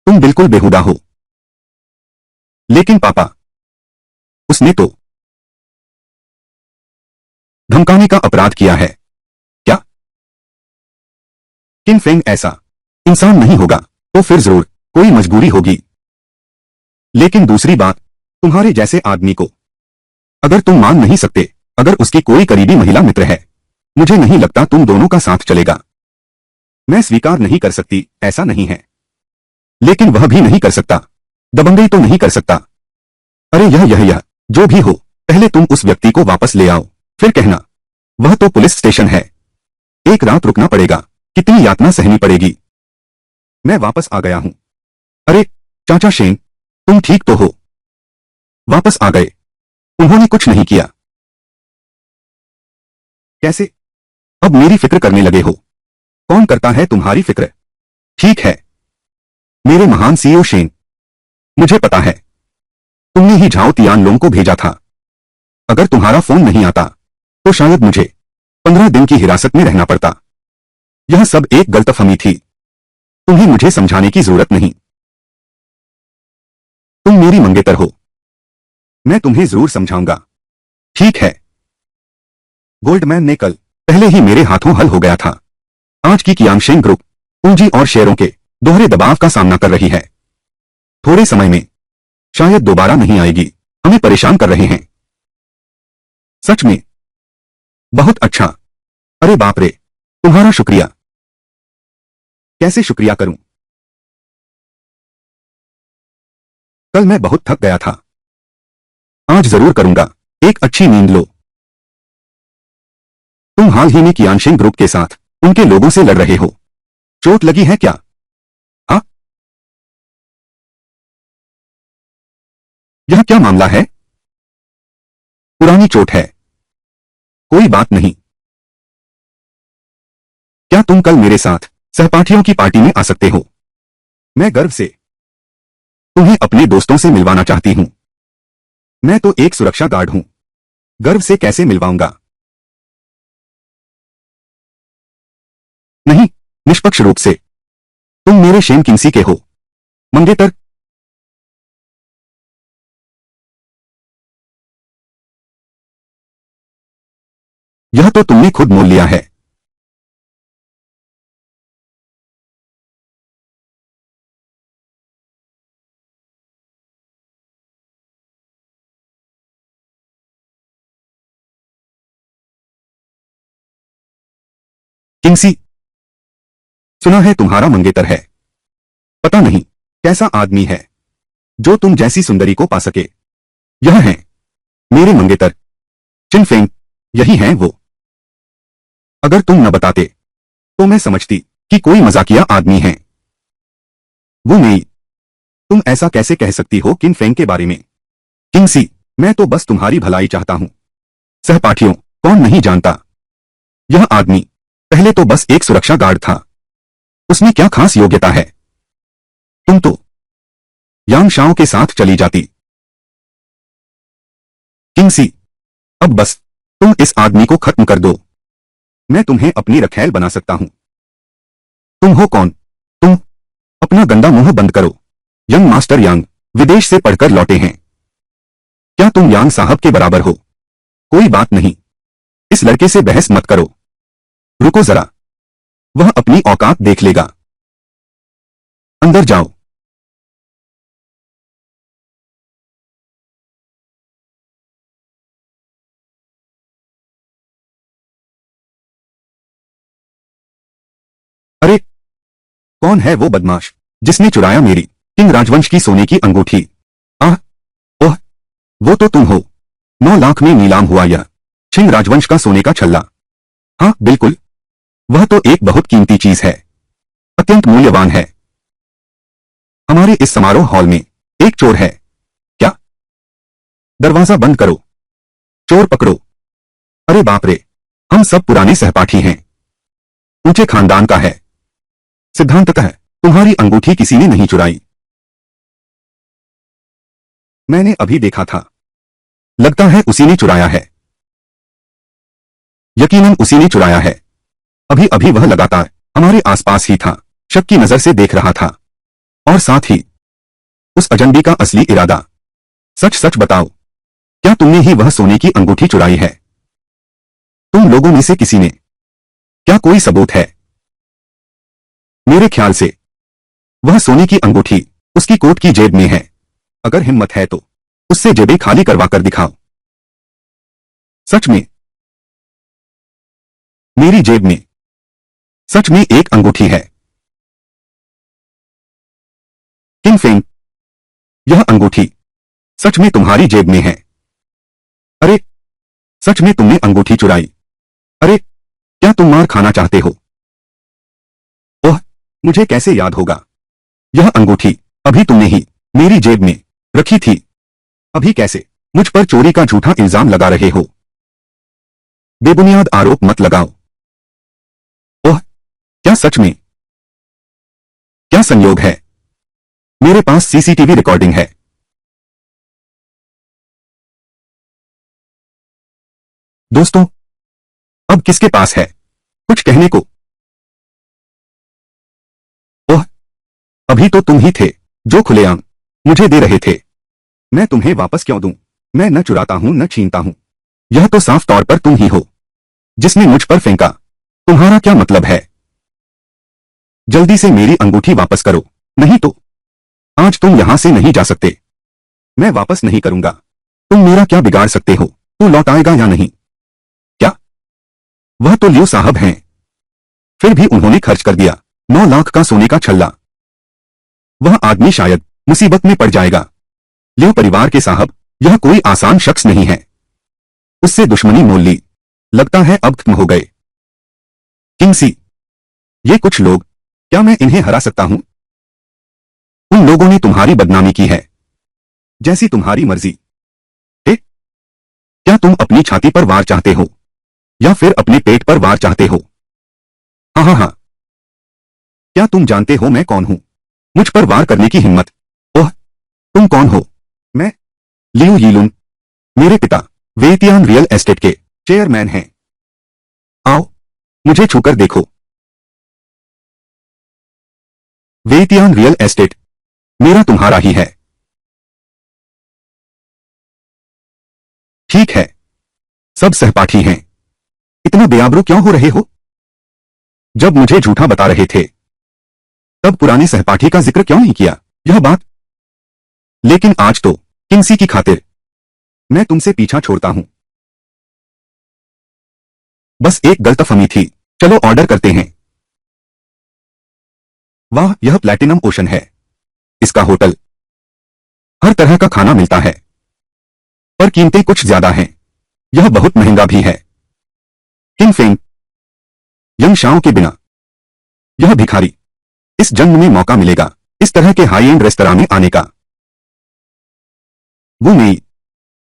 A: तुम बिल्कुल बेहुदा हो। लेकिन पापा, उसने तो धमकाने का अपराध किया है। क्या? किंग फेंग ऐसा इंसान नहीं होगा। तो फिर जरूर कोई मजबूरी होगी। लेकिन दूसरी बात, तुम्हारे जैसे आदमी को अगर तुम मान नहीं सकते, अगर उसकी कोई करीबी महिला मित्र है, मुझे नहीं लगता तुम दोनों का साथ चलेगा। मैं स्वीकार नहीं कर सकती, ऐसा नहीं है। लेकिन वह भी नहीं कर सकता। दबंगई तो नहीं कर सकता। अरे यह जो भी हो, पहले तुम उस व्यक्ति को वापस ले आओ, फिर कहना। वह तो पुलिस स्टेशन है। एक रात रुकना पड़ेगा। कितनी यातना सहनी पड़ेगी। मैं वापस आ गया हूं। अरे चाचा शेन, तुम ठीक तो हो? वापस आ गए? उन्होंने कुछ नहीं किया? कैसे? अब मेरी फिक्र करने लगे हो? कौन करता है तुम्हारी फिक्र? ठीक है, मेरे महान सीईओ शेन। मुझे पता है, तुमने ही झाओ तियानलोंग को भेजा था। अगर तुम्हारा फोन नहीं आता, तो शायद मुझे 15 दिन की हिरासत में रहना पड़ता। यह सब एक गलतफहमी थी। तुम्हें मुझे समझाने की जरूरत नहीं। तुम मेरी मंगेतर हो। मैं तुम्हें जरूर समझाऊंगा। ठीक है। गोल्डमैन ने कल पहले ही मेरे हाथों हल हो गया था। आज की कियांगशेन ग्रुप पूंजी और शेयरों के दोहरे दबाव का सामना कर रही है। थोड़े समय में शायद दोबारा नहीं आएगी। हमें परेशान कर रहे हैं। सच में? बहुत अच्छा। अरे बाप रे, तुम्हारा शुक्रिया। कैसे शुक्रिया करूं? कल मैं बहुत थक गया था। आज जरूर करूंगा। एक अच्छी नींद लो। तुम हाल ही में कियांगशेन ग्रुप के साथ उनके लोगों से लड़ रहे हो। चोट लगी है क्या? हाँ? यह क्या मामला है? पुरानी चोट है। कोई बात नहीं। क्या तुम कल मेरे साथ सहपाठियों की पार्टी में आ सकते हो? मैं गर्व से तुम्हें अपने दोस्तों से मिलवाना चाहती हूं। मैं तो एक सुरक्षा गार्ड हूं। गर्व से कैसे मिलवाऊंगा? नहीं, निष्पक्ष रूप से। तुम मेरे शेम किंसी के हो, मंगेतर। यह तो तुमने खुद मोल लिया है। किंसी, सुना है तुम्हारा मंगेतर है। पता नहीं कैसा आदमी है जो तुम जैसी सुंदरी को पा सके। यह है मेरे मंगेतर, चिनफेंग। यही हैं वो। अगर तुम न बताते तो मैं समझती कि कोई मजाकिया आदमी है। वो नहीं। तुम ऐसा कैसे कह सकती हो किनफेंग के बारे में? किंगसी, मैं तो बस तुम्हारी भलाई चाहता हूं। सहपाठियों, कौन नहीं जानता? यह आदमी पहले तो बस एक सुरक्षा गार्ड था। उसमें क्या खास योग्यता है? तुम तो यांग शाओ के साथ चली जाती। किंगसी, अब बस तुम इस आदमी को खत्म कर दो। मैं तुम्हें अपनी रखैल बना सकता हूं। तुम हो कौन? तुम अपना गंदा मुंह बंद करो। यंग मास्टर यांग विदेश से पढ़कर लौटे हैं। क्या तुम यांग साहब के बराबर हो? कोई बात नहीं। इस लड़के से बहस मत करो। रुको जरा, वह अपनी औकात देख लेगा। अंदर जाओ। अरे, कौन है वो बदमाश जिसने चुराया मेरी किंग राजवंश की सोने की अंगूठी? आह, ओह, वो तो तुम हो। 9 लाख में नीलाम हुआ यह छिंग राजवंश का सोने का छल्ला। हाँ बिल्कुल, वह तो एक बहुत कीमती चीज है, अत्यंत मूल्यवान है। हमारे इस समारोह हॉल में एक चोर है। क्या? दरवाजा बंद करो। चोर पकड़ो। अरे बाप रे, हम सब पुराने सहपाठी हैं। ऊंचे खानदान का है। सिद्धांततः तुम्हारी अंगूठी किसी ने नहीं चुराई। मैंने अभी देखा था। लगता है उसी ने चुराया है। यकीनन उसी ने चुराया है। अभी अभी वह लगातार हमारे आसपास ही था, शक की नजर से देख रहा था। और साथ ही उस अजनबी का असली इरादा। सच सच बताओ, क्या तुमने ही वह सोने की अंगूठी चुराई है? तुम लोगों में से किसी ने? क्या कोई सबूत है? मेरे ख्याल से वह सोने की अंगूठी उसकी कोट की जेब में है। अगर हिम्मत है तो उससे जेबें खाली करवा कर दिखाओ। सच में? मेरी जेब में सच में एक अंगूठी है। किंगफेंग, यह अंगूठी सच में तुम्हारी जेब में है? अरे, सच में तुमने अंगूठी चुराई? अरे, क्या तुम मार खाना चाहते हो? ओह, मुझे कैसे याद होगा। यह अंगूठी अभी तुमने ही मेरी जेब में रखी थी। अभी कैसे मुझ पर चोरी का झूठा इल्जाम लगा रहे हो? बेबुनियाद आरोप मत लगाओ। ओह, क्या सच में? क्या संयोग है, मेरे पास सीसीटीवी रिकॉर्डिंग है। दोस्तों, अब किसके पास है कुछ कहने को? ओह, अभी तो तुम ही थे जो खुलेआम मुझे दे रहे थे। मैं तुम्हें वापस क्यों दूं? मैं न चुराता हूं न छीनता हूं। यह तो साफ तौर पर तुम ही हो जिसने मुझ पर फेंका। तुम्हारा क्या मतलब है? जल्दी से मेरी अंगूठी वापस करो, नहीं तो आज तुम यहां से नहीं जा सकते। मैं वापस नहीं करूंगा। तुम मेरा क्या बिगाड़ सकते हो? तू लौट आएगा या नहीं? क्या? वह तो लियो साहब हैं। फिर भी उन्होंने खर्च कर दिया 9 लाख का सोने का छल्ला। वह आदमी शायद मुसीबत में पड़ जाएगा। लियो परिवार के साहब, यह कोई आसान शख्स नहीं है। उससे दुश्मनी मोल ली, लगता है अब खत्म हो गए। किंगसी, ये कुछ लोग, क्या मैं इन्हें हरा सकता हूं? उन लोगों ने तुम्हारी बदनामी की है। जैसी तुम्हारी मर्जी। क्या तुम अपनी छाती पर वार चाहते हो या फिर अपने पेट पर वार चाहते हो? हाँ हाँ हाँ। क्या तुम जानते हो मैं कौन हूं? मुझ पर वार करने की हिम्मत। ओह, तुम कौन हो? मैं लियू यीलुन। मेरे पिता वेतियान रियल एस्टेट के चेयरमैन हैं। आओ, मुझे छूकर देखो। वेतियान रियल एस्टेट मेरा तुम्हारा ही है। ठीक है, सब सहपाठी हैं। इतना बेआबरू क्यों हो रहे हो? जब मुझे झूठा बता रहे थे तब पुराने सहपाठी का जिक्र क्यों नहीं किया? यह बात। लेकिन आज तो किंसी की खातिर मैं तुमसे पीछा छोड़ता हूं। बस एक गलतफहमी थी। चलो ऑर्डर करते हैं। वाह, यह प्लैटिनम ओशन है। इसका होटल, हर तरह का खाना मिलता है, पर कीमतें कुछ ज्यादा हैं। यह बहुत महंगा भी है। किंग फेंग यंग शाओ के बिना यह भिखारी इस जन्म में मौका मिलेगा इस तरह के हाई एंड रेस्तरां में आने का। वो नहीं,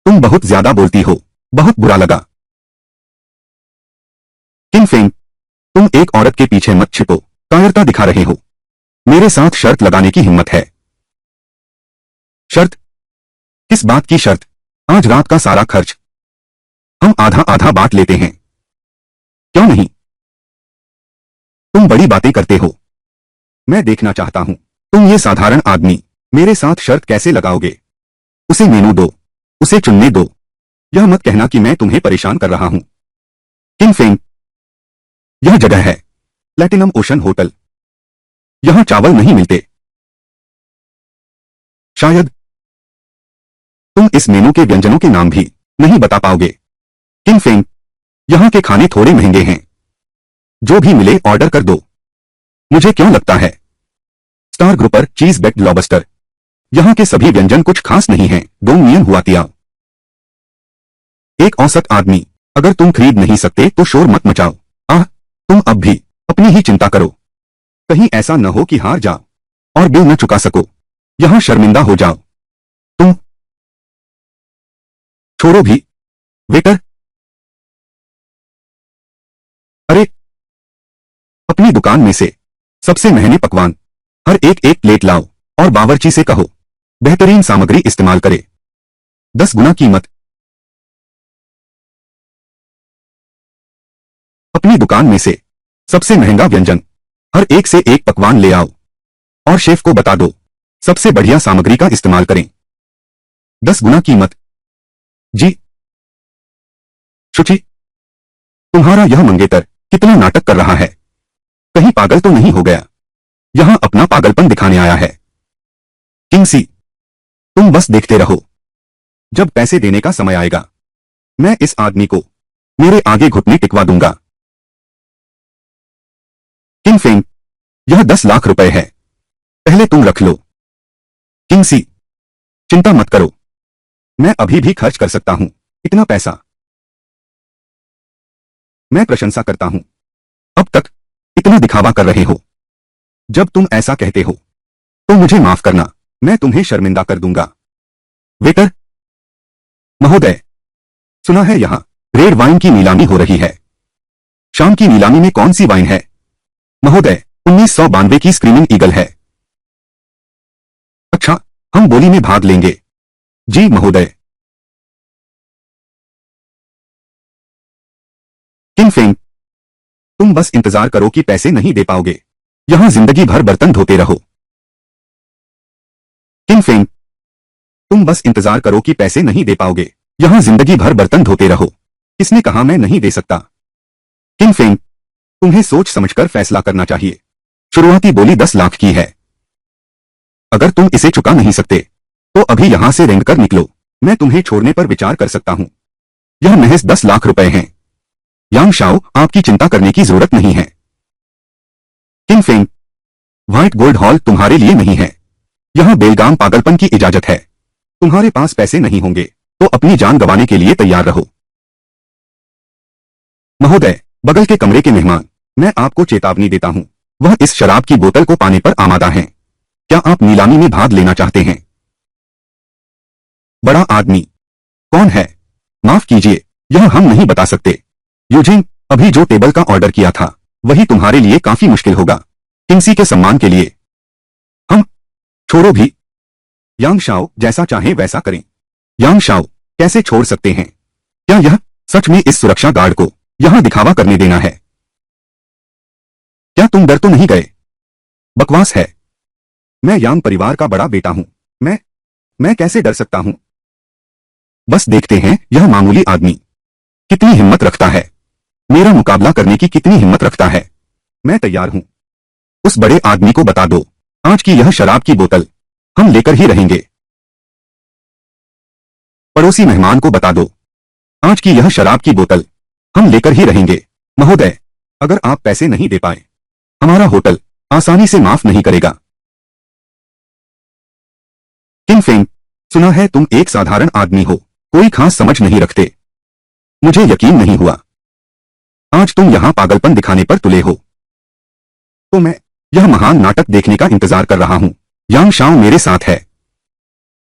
A: तुम बहुत ज्यादा बोलती हो। बहुत बुरा लगा। किंग फेंग, तुम एक औरत के पीछे मत छिपो। कायरता दिखा रहे हो। मेरे साथ शर्त लगाने की हिम्मत है? शर्त? किस बात की शर्त? आज रात का सारा खर्च हम आधा आधा बांट लेते हैं। क्यों नहीं? तुम बड़ी बातें करते हो। मैं देखना चाहता हूं तुम ये साधारण आदमी मेरे साथ शर्त कैसे लगाओगे। उसे मेनू दो, उसे चुनने दो। यह मत कहना कि मैं तुम्हें परेशान कर रहा हूं। किंग फेंग, यह जगह है प्लैटिनम ओशन होटल। यहां चावल नहीं मिलते। शायद तुम इस मेनू के व्यंजनों के नाम भी नहीं बता पाओगे। किंग फेंग, यहां के खाने थोड़े महंगे हैं। जो भी मिले ऑर्डर कर दो। मुझे क्यों लगता है स्टार ग्रुपर चीज बेक्ड लॉबस्टर। यहां के सभी व्यंजन कुछ खास नहीं हैं। डोंग हुआ तिया। एक औसत आदमी। अगर तुम खरीद नहीं सकते तो शोर मत मचाओ। आह, तुम अब भी अपनी ही चिंता करो। कहीं ऐसा न हो कि हार जाओ और बिल न चुका सको। यहां शर्मिंदा हो जाओ। तुम छोड़ो भी। वेटर, अरे, अपनी दुकान में से सबसे महंगे पकवान हर एक एक प्लेट लाओ और बावर्ची से कहो बेहतरीन सामग्री इस्तेमाल करे। 10 गुना कीमत। अपनी दुकान में से सबसे महंगा व्यंजन हर एक से एक पकवान ले आओ और शेफ को बता दो सबसे बढ़िया सामग्री का इस्तेमाल करें। 10 गुना कीमत। जी शुचि, तुम्हारा यह मंगेतर कितना नाटक कर रहा है। कहीं पागल तो नहीं हो गया? यहां अपना पागलपन दिखाने आया है। किंगसी, तुम बस देखते रहो। जब पैसे देने का समय आएगा मैं इस आदमी को मेरे आगे घुटने टिकवा दूंगा। किंग फेंग, यह 10 लाख रुपए है। पहले तुम रख लो। किंगसी, चिंता मत करो, मैं अभी भी खर्च कर सकता हूं इतना पैसा। मैं प्रशंसा करता हूं। अब तक इतना दिखावा कर रहे हो। जब तुम ऐसा कहते हो तो मुझे माफ करना, मैं तुम्हें शर्मिंदा कर दूंगा। वेटर महोदय, सुना है यहां रेड वाइन की नीलामी हो रही है। शाम की नीलामी में कौन सी वाइन है? महोदय, 1992 की स्क्रीमिंग ईगल है। अच्छा, हम बोली में भाग लेंगे। जी महोदय। किंग फेंग, तुम बस इंतजार करो कि पैसे नहीं दे पाओगे। यहां जिंदगी भर बर्तन धोते रहो। किंग फेंग, तुम बस इंतजार करो कि पैसे नहीं दे पाओगे। यहां जिंदगी भर बर्तन धोते रहो। किसने कहा मैं नहीं दे सकता? किंग फेंग, तुम्हें सोच समझकर फैसला करना चाहिए। शुरुआती बोली 10 लाख की है। अगर तुम इसे चुका नहीं सकते तो अभी यहां से रेंग कर निकलो। मैं तुम्हें छोड़ने पर विचार कर सकता हूं। यह महज 10 लाख रुपए हैं। यांग शाओ, आपकी चिंता करने की जरूरत नहीं है। King Feng, white gold hall तुम्हारे लिए नहीं है। यहां बेलगाम पागलपन की इजाजत है। तुम्हारे पास पैसे नहीं होंगे तो अपनी जान गंवाने के लिए तैयार रहो। महोदय, बगल के कमरे के मेहमान, मैं आपको चेतावनी देता हूं, वह इस शराब की बोतल को पाने पर आमादा हैं। क्या आप नीलामी में भाग लेना चाहते हैं? बड़ा आदमी कौन है? माफ कीजिए, यह हम नहीं बता सकते। यूजिन, अभी जो टेबल का ऑर्डर किया था वही तुम्हारे लिए काफी मुश्किल होगा। किंगसी के सम्मान के लिए हम छोड़ो भी। यांग शाओ, जैसा चाहे वैसा करें। यांग शाओ, कैसे छोड़ सकते हैं? क्या यह सच में इस सुरक्षा गार्ड को यहां दिखावा करने देना है? क्या तुम डर तो नहीं गए? बकवास है। मैं यांग परिवार का बड़ा बेटा हूं। मैं कैसे डर सकता हूं? बस देखते हैं यह मामूली आदमी कितनी हिम्मत रखता है, मेरा मुकाबला करने की कितनी हिम्मत रखता है। मैं तैयार हूं। उस बड़े आदमी को बता दो, आज की यह शराब की बोतल हम लेकर ही रहेंगे। पड़ोसी मेहमान को बता दो, आज की यह शराब की बोतल हम लेकर ही रहेंगे। महोदय, अगर आप पैसे नहीं दे पाए, हमारा होटल आसानी से माफ नहीं करेगा। किंग फेंग, सुना है तुम एक साधारण आदमी हो, कोई खास समझ नहीं रखते। मुझे यकीन नहीं हुआ। आज तुम यहां पागलपन दिखाने पर तुले हो। तो मैं यह महान नाटक देखने का इंतजार कर रहा हूं। यांग शाओ मेरे साथ है,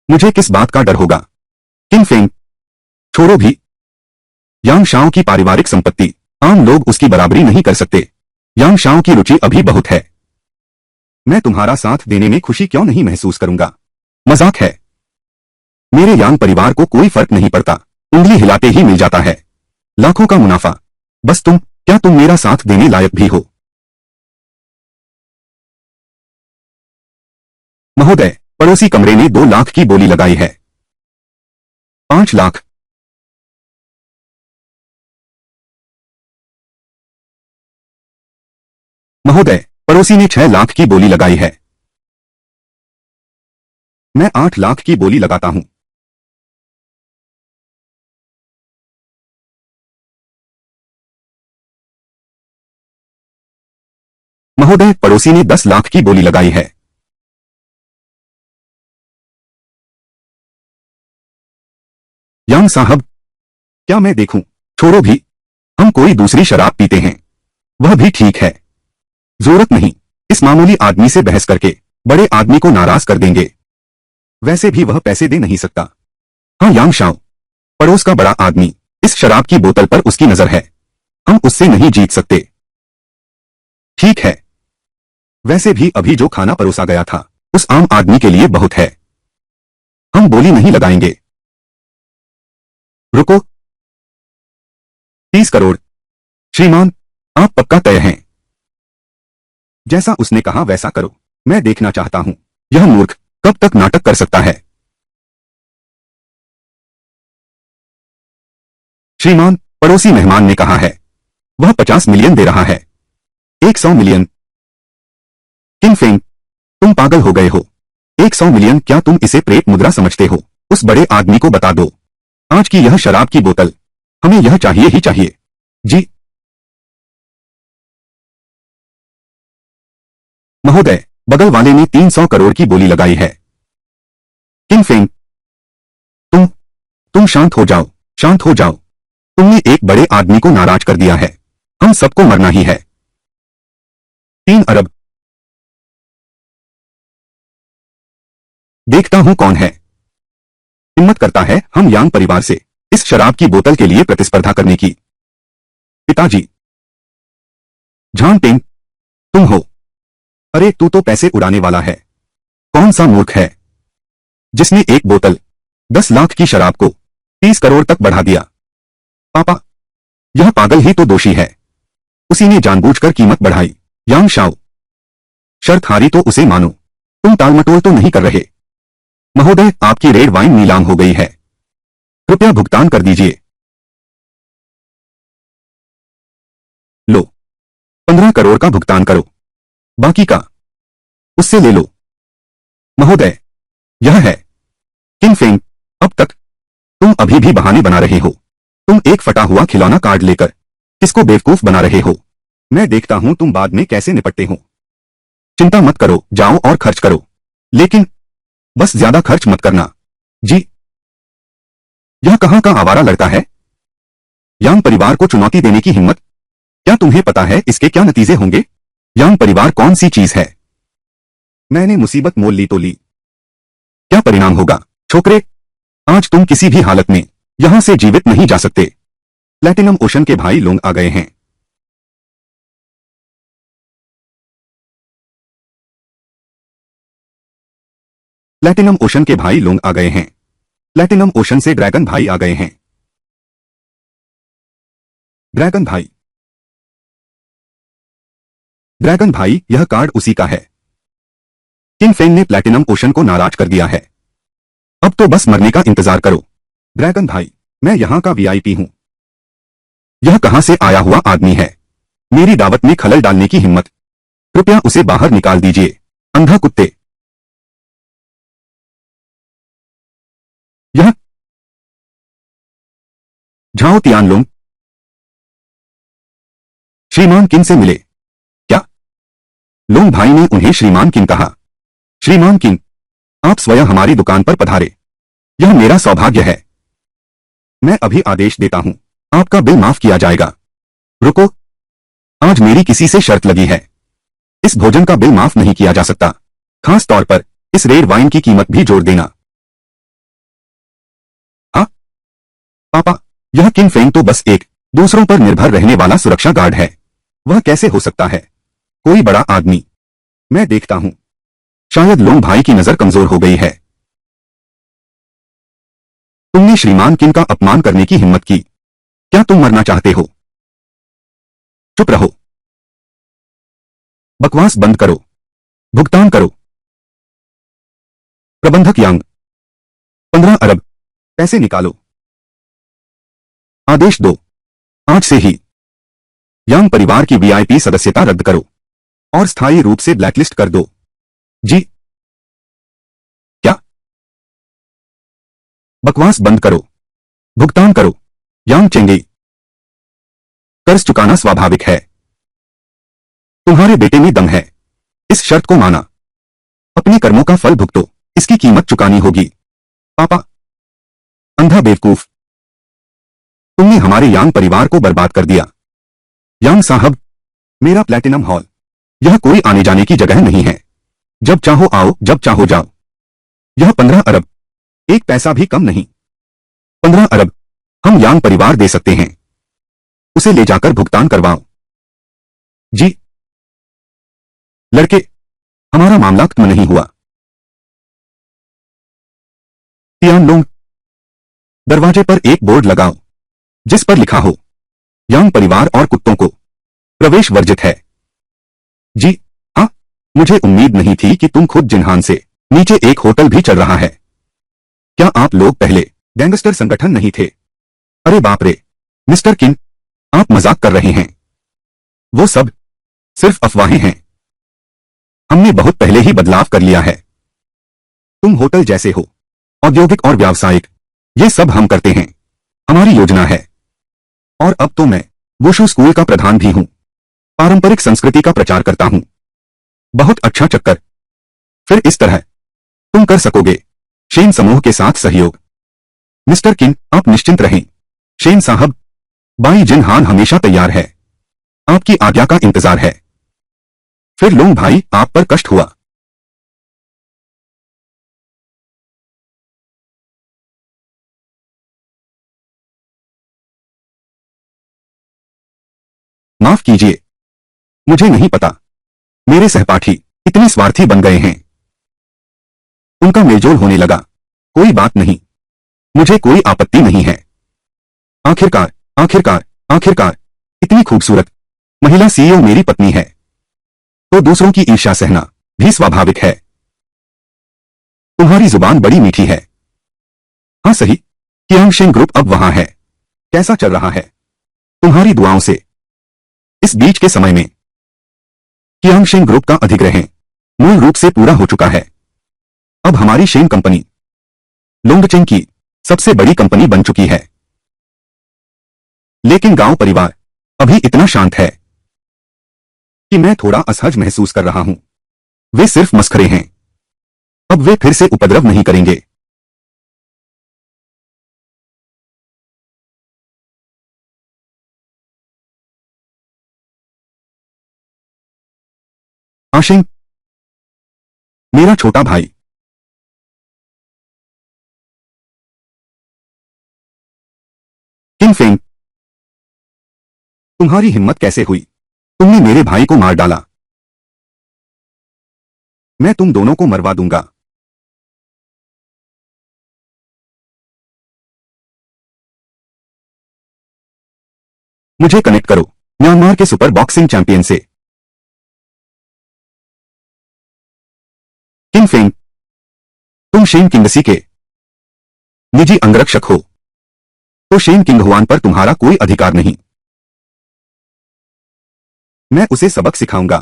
A: मुझे किस बात का डर होगा? किंग फेंग, छोड़ो भी। यांग शाओ की पारिवारिक संपत्ति आम लोग उसकी बराबरी नहीं कर सकते। यांग शाओ की रुचि अभी बहुत है। मैं तुम्हारा साथ देने में खुशी क्यों नहीं महसूस करूंगा? मजाक है। मेरे यांग परिवार को कोई फर्क नहीं पड़ता, उंगली हिलाते ही मिल जाता है। लाखों का मुनाफा। बस क्या तुम मेरा साथ देने लायक भी हो? महोदय, पड़ोसी कमरे ने 2 लाख की बोली लगाई है। 5 लाख। महोदय, पड़ोसी ने 6 लाख की बोली लगाई है। मैं 8 लाख की बोली लगाता हूं। महोदय, पड़ोसी ने 10 लाख की बोली लगाई है। यांग साहब, क्या मैं देखूं? छोड़ो भी, हम कोई दूसरी शराब पीते हैं, वह भी ठीक है। जरूरत नहीं, इस मामूली आदमी से बहस करके बड़े आदमी को नाराज कर देंगे। वैसे भी वह पैसे दे नहीं सकता। हाँ यांग शाओ, पड़ोस का बड़ा आदमी, इस शराब की बोतल पर उसकी नजर है, हम उससे नहीं जीत सकते। ठीक है। वैसे भी अभी जो खाना परोसा गया था उस आम आदमी के लिए बहुत है, हम बोली नहीं लगाएंगे। रुको। 30 करोड़। श्रीमान, आप पक्का तय हैं? जैसा उसने कहा वैसा करो। मैं देखना चाहता हूं यह मूर्ख कब तक नाटक कर सकता है। श्रीमान, पड़ोसी मेहमान ने कहा है, वह 50 मिलियन दे रहा है। 100 मिलियन। किंग फेंग, तुम पागल हो गए हो। 100 मिलियन? क्या तुम इसे प्रेत मुद्रा समझते हो? उस बड़े आदमी को बता दो, आज की यह शराब की बोतल हमें यह चाहिए ही चाहिए। जी महोदय, बगल वाले ने 300 करोड़ की बोली लगाई है। किंग फेंग, तुम शांत हो जाओ, शांत हो जाओ। तुमने एक बड़े आदमी को नाराज कर दिया है, हम सबको मरना ही है। 3 अरब। देखता हूं कौन है हिम्मत करता है हम यांग परिवार से इस शराब की बोतल के लिए प्रतिस्पर्धा करने की। पिताजी। झांग पेंग, तुम हो? अरे तू तो पैसे उड़ाने वाला है। कौन सा मूर्ख है जिसने एक बोतल 10 लाख की शराब को 30 करोड़ तक बढ़ा दिया? पापा, यह पागल ही तो दोषी है, उसी ने जानबूझकर कीमत बढ़ाई। यांग शाओ, शर्त हारी तो उसे मानो, तुम टालमटोल तो नहीं कर रहे। महोदय, आपकी रेड वाइन नीलाम हो गई है, कृपया भुगतान कर दीजिए। लो, 15 करोड़ का भुगतान करो, बाकी का उससे ले लो। महोदय, यह है। किंग फेंग, अब तक तुम अभी भी बहाने बना रहे हो। तुम एक फटा हुआ खिलौना कार्ड लेकर किसको बेवकूफ बना रहे हो? मैं देखता हूं तुम बाद में कैसे निपटते हो। चिंता मत करो, जाओ और खर्च करो, लेकिन बस ज्यादा खर्च मत करना। जी। यह कहां का आवारा लड़का है? यांग परिवार को चुनौती देने की हिम्मत? क्या तुम्हें पता है इसके क्या नतीजे होंगे? यांग परिवार कौन सी चीज है? मैंने मुसीबत मोल ली तो ली, क्या परिणाम होगा? छोकरे, आज तुम किसी भी हालत में यहां से जीवित नहीं जा सकते। प्लैटिनम ओशन के भाई लोग आ गए हैं। प्लैटिनम ओशन के भाई लोग आ गए हैं। प्लैटिनम ओशन से ड्रैगन भाई आ गए हैं। ड्रैगन भाई, ड्रैगन भाई, यह कार्ड उसी का है। किंग फेंग ने प्लैटिनम ओशन को नाराज कर दिया है। अब तो बस मरने का इंतजार करो। ड्रैगन भाई, मैं यहां का वीआईपी हूं। यह कहां से आया हुआ आदमी है? मेरी दावत में खलल डालने की हिम्मत। कृपया उसे बाहर निकाल दीजिए, अंधा कुत्ते। यह झाओ तियानलोंग, श्रीमान किन से मिले। क्या? लोंग भाई ने उन्हें श्रीमान किन कहा। श्रीमान किन, आप स्वयं हमारी दुकान पर पधारे। यह मेरा सौभाग्य है। मैं अभी आदेश देता हूं, आपका बिल माफ किया जाएगा। रुको, आज मेरी किसी से शर्त लगी है। इस भोजन का बिल माफ नहीं किया जा सकता। खास तौर पर इस रेड वाइन की कीमत भी जोड़ देना। हाँ पापा, यह किंग फेंग तो बस एक दूसरों पर निर्भर रहने वाला सुरक्षा गार्ड है। वह कैसे हो सकता है कोई बड़ा आदमी? मैं देखता हूं। शायद लोंग भाई की नजर कमजोर हो गई है। तुमने श्रीमान किन का अपमान करने की हिम्मत की। क्या तुम मरना चाहते हो? चुप रहो। बकवास बंद करो। भुगतान करो। प्रबंधक यांग, 15 अरब पैसे निकालो। आदेश दो, आज से ही यांग परिवार की वीआईपी सदस्यता रद्द करो और स्थायी रूप से ब्लैकलिस्ट कर दो। जी? क्या? बकवास बंद करो। भुगतान करो। यांग चेंगई, कर्ज चुकाना स्वाभाविक है। तुम्हारे बेटे में दम है। इस शर्त को माना। अपने कर्मों का फल भुगतो, इसकी कीमत चुकानी होगी। पापा, अंधा बेवकूफ, तुमने हमारे यांग परिवार को बर्बाद कर दिया। यांग साहब, मेरा प्लैटिनम हॉल, यह कोई आने जाने की जगह नहीं है। जब चाहो आओ, जब चाहो जाओ। यह 15 अरब, एक पैसा भी कम नहीं। 15 अरब हम यांग परिवार दे सकते हैं। उसे ले जाकर भुगतान करवाओ। जी? लड़के, हमारा मामला खत्म नहीं हुआ। तियानलोंग, दरवाजे पर एक बोर्ड लगाओ जिस पर लिखा हो, यांग परिवार और कुत्तों को प्रवेश वर्जित है। जी? हाँ, मुझे उम्मीद नहीं थी कि तुम खुद जिन्हान से नीचे एक होटल भी चल रहा है। क्या आप लोग पहले गैंगस्टर संगठन नहीं थे? अरे बाप रे, मिस्टर किन, आप मजाक कर रहे हैं। वो सब सिर्फ अफवाहें हैं। हमने बहुत पहले ही बदलाव कर लिया है। तुम होटल जैसे हो, औद्योगिक और व्यावसायिक, ये सब हम करते हैं। हमारी योजना है। और अब तो मैं वुशु स्कूल का प्रधान भी हूं। पारंपरिक संस्कृति का प्रचार करता हूं। बहुत अच्छा चक्कर। फिर इस तरह तुम कर सकोगे। शेन समूह के साथ सहयोग। मिस्टर किन, आप निश्चिंत रहें। शेन साहब, बाई जिनहान हमेशा तैयार है। आपकी आज्ञा का इंतजार है। फिर लोंग भाई, आप पर कष्ट हुआ। माफ कीजिए, मुझे नहीं पता। मेरे सहपाठी इतने स्वार्थी बन गए हैं। उनका मेलजोल होने लगा। कोई बात नहीं, मुझे कोई आपत्ति नहीं है। आखिरकार, आखिरकार, आखिरकार, इतनी खूबसूरत महिला सीईओ मेरी पत्नी है, तो दूसरों की ईर्ष्या सहना भी स्वाभाविक है। तुम्हारी जुबान बड़ी मीठी है। हाँ सही, कियांगशेन ग्रुप अब वहां है। कैसा चल रहा है? तुम्हारी दुआओं से। इस बीच के समय में कियांगशेन ग्रुप का अधिग्रहण मूल रूप से पूरा हो चुका है। अब हमारी शेन कंपनी लोंगचेंग की सबसे बड़ी कंपनी बन चुकी है। लेकिन गांव परिवार अभी इतना शांत है कि मैं थोड़ा असहज महसूस कर रहा हूं। वे सिर्फ मस्खरे हैं। अब वे फिर से उपद्रव नहीं करेंगे। आशिंग, मेरा छोटा भाई। किंग फेंग, तुम्हारी हिम्मत कैसे हुई? तुमने मेरे भाई को मार डाला। मैं तुम दोनों को मरवा दूंगा। मुझे कनेक्ट करो म्यांमार के सुपर बॉक्सिंग चैंपियन से। किंग फेंग, तुम शेन किंगसी के निजी अंगरक्षक हो, तो शेन किंगहुआन पर तुम्हारा कोई अधिकार नहीं। मैं उसे सबक सिखाऊंगा।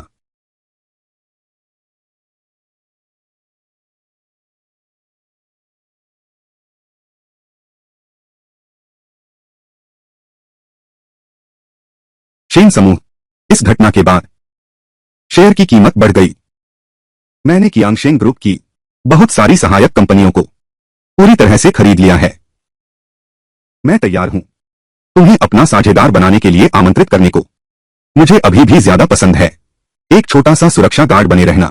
A: शेन समूह, इस घटना के बाद शेयर की कीमत बढ़ गई। मैंने कियांगशेन ग्रुप की बहुत सारी सहायक कंपनियों को पूरी तरह से खरीद लिया है। मैं तैयार हूं तुम्हें अपना साझेदार बनाने के लिए आमंत्रित करने को। मुझे अभी भी ज्यादा पसंद है एक छोटा सा सुरक्षा गार्ड बने रहना।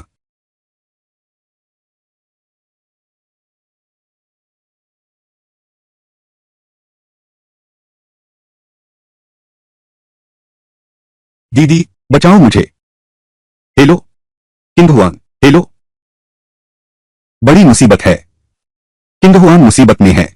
A: दीदी, बचाओ मुझे। Hello Qinghuan, hello. बड़ी मुसीबत है, किंगहुआन मुसीबत में है।